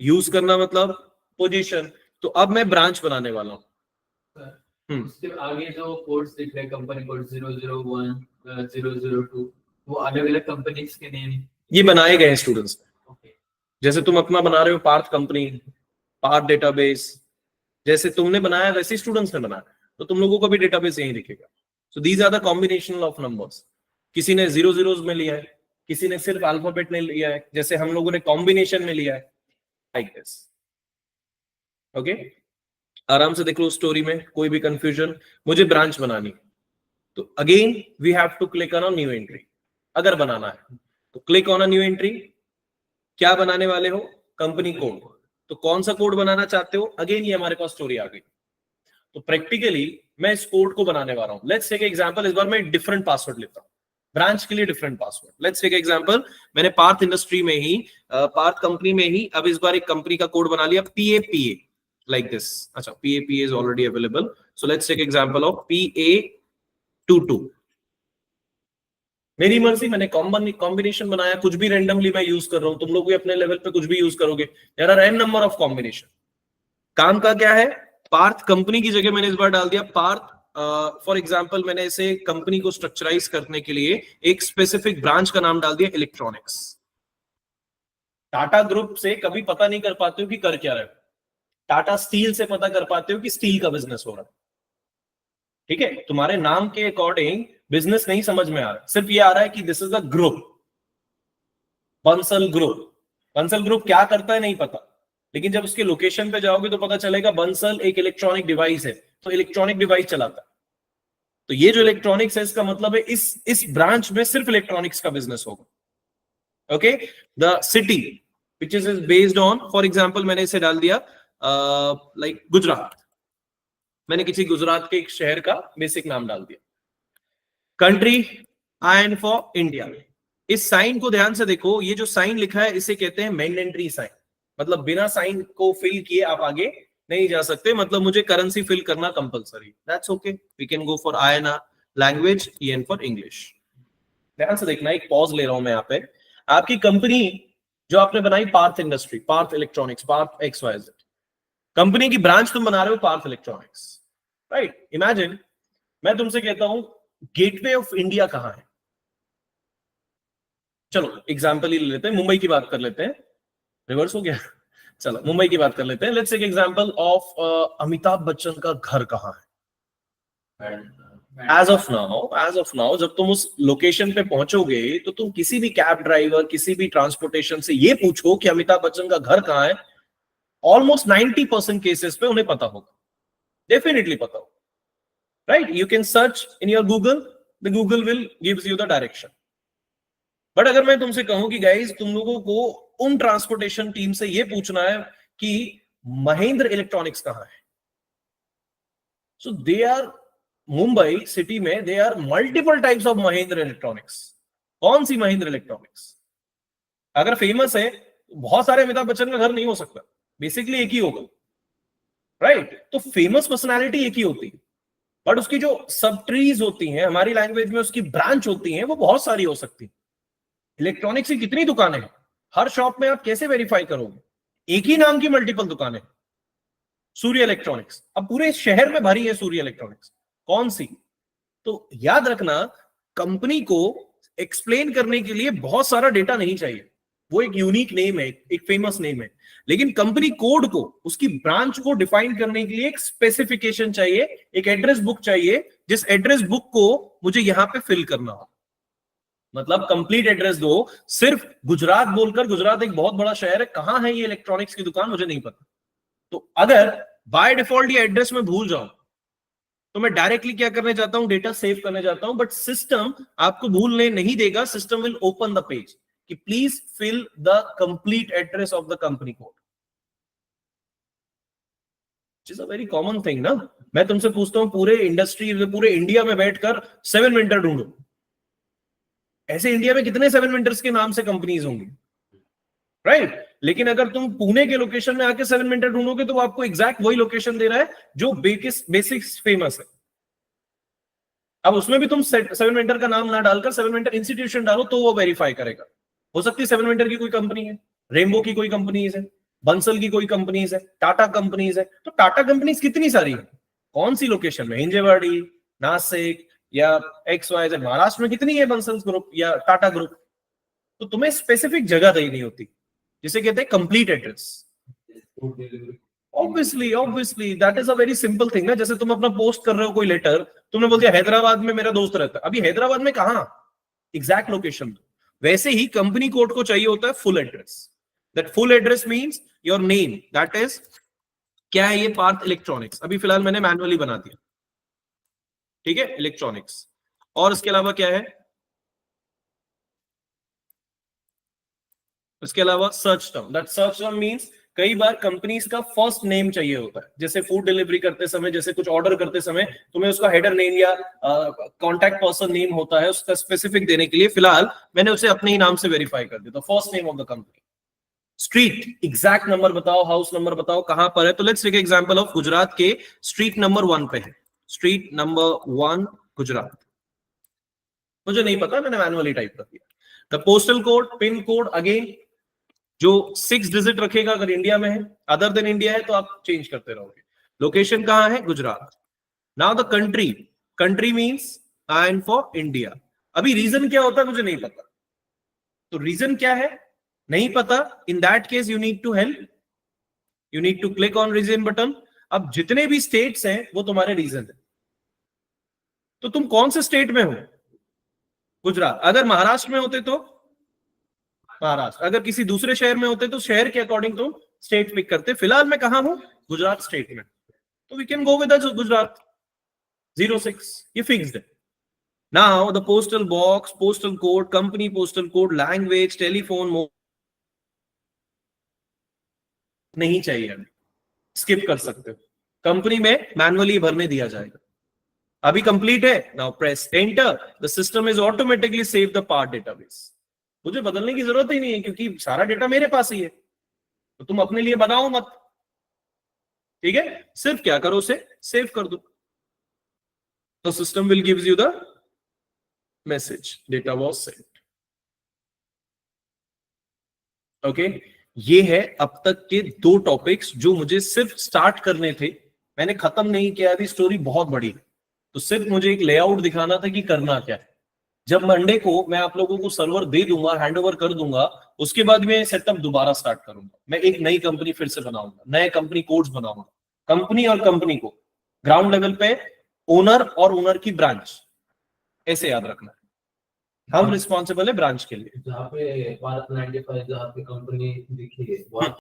यूज करना मतलब पोजीशन। तो अब मैं ब्रांच बनाने वाला हूं। उसके आगे जो कोड्स दिख रहे हैं, कंपनी कोड 001 002, वो अलग अलग कंपनीज के नेम ये बनाए गए स्टूडेंट्स। ओके। जैसे तुम अपना बना रहे हो पार्थ कंपनी, पार्थ डेटाबेस, जैसे तुमने बनाया वैसे स्टूडेंट्स ने बनाया, तो तुम लोगों का भी डेटाबेस यही दिखेगा। So these are the combination of numbers. किसी ने 00s में लिया है, किसी ने सिर्फ अल्फाबेट में लिया है, जैसे हम लोगों ने कॉम्बिनेशन में लिया है, लाइक दिस। ओके, आराम से देख लो स्टोरी में, कोई भी कंफ्यूजन। मुझे ब्रांच बनानी, तो again we have to click on new entry. अगर बनाना है तो click on a new entry. क्या बनाने वाले हो, कंपनी कोड। तो कौन सा कोड बनाना चाहते हो, अगेन ये हमारे पास स्टोरी आ गई। तो प्रैक्टिकली मैं इस कोड को बनाने वाला हूं। लेट्स टेक एग्जांपल, इस बार मैं डिफरेंट पासवर्ड लेता हूं, ब्रांच के लिए different password. Let's take example, मैंने पार्थ इंडस्ट्री में ही, पार्थ कंपनी में ही अब इस बार एक कंपनी का कोड बना लिया, PAPA, लाइक दिस। अच्छा, PAPA is already available, so let's take example of PA22। मेरी मर्जी, मैंने कॉम्बिनेशन बनाया, कुछ भी रैंडमली मैं यूज कर रहा हूं। तुम लोग भी अपने लेवल पे कुछ भी यूज करोगे, there are n number of combination. काम का क्या है, पार्थ कंपनी की जगह मैंने इस बार डाल दिया पार्थ, फॉर एग्जांपल मैंने इसे कंपनी को स्ट्रक्चराइज करने के लिए एक स्पेसिफिक ब्रांच का नाम डाल दिया इलेक्ट्रॉनिक्स। टाटा ग्रुप से कभी पता नहीं कर पाते हो कि कर क्या रहे हो, टाटा स्टील से पता कर पाते हो कि स्टील का बिजनेस हो रहा है। ठीक है, तुम्हारे नाम के अकॉर्डिंग बिजनेस नहीं समझ में आ रहा, सिर्फ ये आ रहा है कि this is a group, Bansal group. Bansal group क्या करता है नहीं पता, लेकिन जब उसके लोकेशन पे जाओगे तो पता चलेगा बंसल एक इलेक्ट्रॉनिक डिवाइस है, तो इलेक्ट्रॉनिक डिवाइस चलाता है। तो ये जो इलेक्ट्रॉनिक्स है, इसका मतलब है इस ब्रांच में सिर्फ इलेक्ट्रॉनिक्स का बिजनेस होगा। Okay, the city which is based on, for example मैंने इसे डाल दिया लाइक गुजरात। मैंने किसी गुजरात के एक शहर का बेसिक नाम डाल दिया। Country, I for India. इस साइन को ध्यान से देखो, ये जो साइन लिखा है इसे कहते हैं मैंडेटरी साइन, मतलब बिना साइन को फिल किए आप आगे नहीं जा सकते, मतलब मुझे करेंसी फिल करना compulsory. That's okay, we can go for INR language, EN for English. ध्यान से देखना, एक पॉज ले रहा हूं मैं यहाँ पे। आपकी कंपनी जो आपने बनाई Parth industry, Parth electronics, Parth XYZ, company की ब्रांच तुम बना रहे हो पार्थ इलेक्ट्रॉनिक्स, राइट? इमेजिन मैं तुमसे कहता हूं गेटवे ऑफ इंडिया कहां है। चलो एग्जांपल ही ले लेते हैं, मुंबई की बात कर लेते हैं। रिवर्स हो गया, चलो मुंबई की बात कर लेते हैं। Let's take example of Amitabh Bachchan का घर कहां है। एज ऑफ नाउ जब तुम उस लोकेशन पे पहुंचोगे तो तुम किसी भी कैब ड्राइवर, किसी भी ट्रांसपोर्टेशन से ये पूछो कि अमिताभ बच्चन का घर कहां है, ऑलमोस्ट 90% केसेस पे उन्हें पता होगा, डेफिनेटली पता होगा, right? You can search in your Google, the Google will gives you the direction. But अगर मैं तुमसे कहूं कि गाइज तुम लोगों को उन ट्रांसपोर्टेशन टीम से यह पूछना है कि महेंद्र इलेक्ट्रॉनिक्स कहां है, so they are Mumbai city में, they are multiple types of Mahendra electronics. कौन सी महेंद्र इलेक्ट्रॉनिक्स? अगर फेमस है, बहुत सारे अमिताभ बच्चन का घर नहीं हो सकता, बेसिकली एक ही होगा, राइट? तो फेमस पर्सनालिटी एक ही होती है, बट उसकी जो सब ट्रीज होती हैं, हमारी लैंग्वेज में उसकी ब्रांच होती हैं, वो बहुत सारी हो सकती है। इलेक्ट्रॉनिक्स की कितनी दुकानें हैं, हर शॉप में आप कैसे वेरीफाई करोगे? एक ही नाम की मल्टीपल दुकानें। सूर्य इलेक्ट्रॉनिक्स, अब पूरे शहर में भरी है सूर्य इलेक्ट्रॉनिक्स, कौन सी? तो याद रखना, कंपनी को एक्सप्लेन करने के लिए बहुत सारा डेटा नहीं चाहिए, वो एक यूनिक नेम है, एक फेमस नेम है, लेकिन कंपनी कोड को, उसकी ब्रांच को डिफाइन करने के लिए एक स्पेसिफिकेशन चाहिए, एक एड्रेस बुक चाहिए, जिस एड्रेस बुक को मुझे यहां पे फिल करना हो। मतलब कंप्लीट एड्रेस दो, सिर्फ गुजरात बोलकर, गुजरात एक बहुत बड़ा शहर है, कहां है ये इलेक्ट्रॉनिक्स की दुकान मुझे नहीं पता, तो अगर बाय डिफॉल्ट ये एड्रेस में भूल जाऊं तो मैं डायरेक्टली क्या करने जाता हूं, डेटा सेव करने जाता हूं, बट सिस्टम आपको भूलने नहीं देगा। System will open the page कि please fill the complete address of the company code, which is a very common thing ना। मैं तुमसे पूछता हूं पूरे इंडस्ट्री में, पूरे इंडिया में बैठकर 7 वेंडर ढूंढो, ऐसे इंडिया में कितने 7 वेंडर्स के नाम से कंपनीज होंगी, राइट? लेकिन अगर तुम पुणे के लोकेशन में आके 7 वेंडर ढूंढोगे तो वो आपको एग्जैक्ट वही लोकेशन दे रहा है जो बेसिक्स फेमस है। अब उसमें भी तुम 7 वेंडर का नाम ना डालकर 7 वेंडर इंस्टीट्यूशन डालो तो वो वेरीफाई करेगा। हो सकती है 7 वेंडर की कोई कंपनी है, रेनबो की कोई कंपनीज है, बंसल की कोई कंपनीज है, टाटा कंपनीज है, तो टाटा कंपनीज कितनी सारी है, कौन सी लोकेशन में, हिंजेवाड़ी, नासिक या XYZ, महाराष्ट्र में कितनी है बंसल ग्रुप या टाटा ग्रुप, तो तुम्हें स्पेसिफिक जगह देनी होती, जिसे कहते हैं complete address. Obviously that is a very simple thing ना। जैसे तुम अपना पोस्ट कर रहे हो कोई लेटर, तुमने बोल दिया हैदराबाद में मेरा दोस्त रहता है, अभी हैदराबाद में कहां, एग्जैक्ट लोकेशन दो। वैसे ही कंपनी कोड को चाहिए होता है full address. That full address means your name, that is क्या है, ये पार्थ इलेक्ट्रॉनिक्स, अभी फिलहाल मैंने मैनुअली बना दिया, ठीक है, इलेक्ट्रॉनिक्स। और इसके अलावा क्या है, इसके अलावा search term, that search term means कई बार कंपनीज का फर्स्ट नेम चाहिए होता है, जैसे फूड डिलीवरी करते समय, जैसे कुछ ऑर्डर करते समय तुम्हें उसका हेडर नेम या कॉन्टैक्ट पर्सन नेम होता है, उसका स्पेसिफिक देने के लिए फिलहाल मैंने उसे अपने ही नाम से वेरीफाई कर दिया, तो first name of the company. Street, exact number बताओ, हाउस नंबर बताओ कहां पर है, तो let's take example of Gujarat के स्ट्रीट नंबर 1 पे है, स्ट्रीट नंबर 1 गुजरात, मुझे नहीं पता, मैंने मैनुअली टाइप कर दिया। The postal code, pin code, again जो 6 डिजिट रखेगा अगर इंडिया में है, अदर देन इंडिया है तो आप चेंज करते रहोगे। लोकेशन कहां है, Gujarat. Now the country, country means I am for India. अभी रीजन क्या होता है मुझे नहीं पता, तो रीजन क्या है नहीं पता, in that case you need to help, you need to click on region button. अब जितने भी स्टेट्स हैं वो तुम्हारे रीजन है, तो तुम कौन से स्टेट में हो, गुजरात। अगर महाराष्ट्र में होते तो महाराष्ट्र, अगर किसी दूसरे शहर में होते तो शहर के अकॉर्डिंग तुम स्टेट पिक करते। फिलहाल मैं कहां हूं, गुजरात स्टेट में, तो we can go with Gujarat 06, ये फिक्स्ड है। Now the postal box, postal code, company postal code, language, telephone नहीं चाहिए, अभी स्किप कर सकते हो, कंपनी में मैनुअली भरने दिया जाएगा। अभी कंप्लीट है, now press enter, the system is automatically save the part database. मुझे बदलने की जरूरत ही नहीं है क्योंकि सारा डेटा मेरे पास ही है, तो तुम अपने लिए बनाओ मत, ठीक है, सिर्फ क्या करो, उसे सेव कर दो, तो system will gives you the message data was saved. Okay, ये है अब तक के 2 टॉपिक्स जो मुझे सिर्फ स्टार्ट करने थे, मैंने खत्म नहीं किया, अभी स्टोरी बहुत बड़ी है, तो सिर्फ मुझे एक लेआउट दिखाना था कि करना क्या है। जब मंडे को मैं आप लोगों को सर्वर दे दूंगा, हैंडओवर कर दूंगा, उसके बाद मैं सेटअप दोबारा स्टार्ट करूंगा, मैं एक नई कंपनी फिर से बनाऊंगा, नए कंपनी कोड्स बनाऊंगा, कंपनी और कंपनी को ग्राउंड लेवल पे ओनर और ओनर की ब्रांच, ऐसे याद रखना, हम रिस्पॉन्सिबल है ब्रांच के लिए। जहाँ पे भारत 95 जहाँ पे कंपनी दिखी है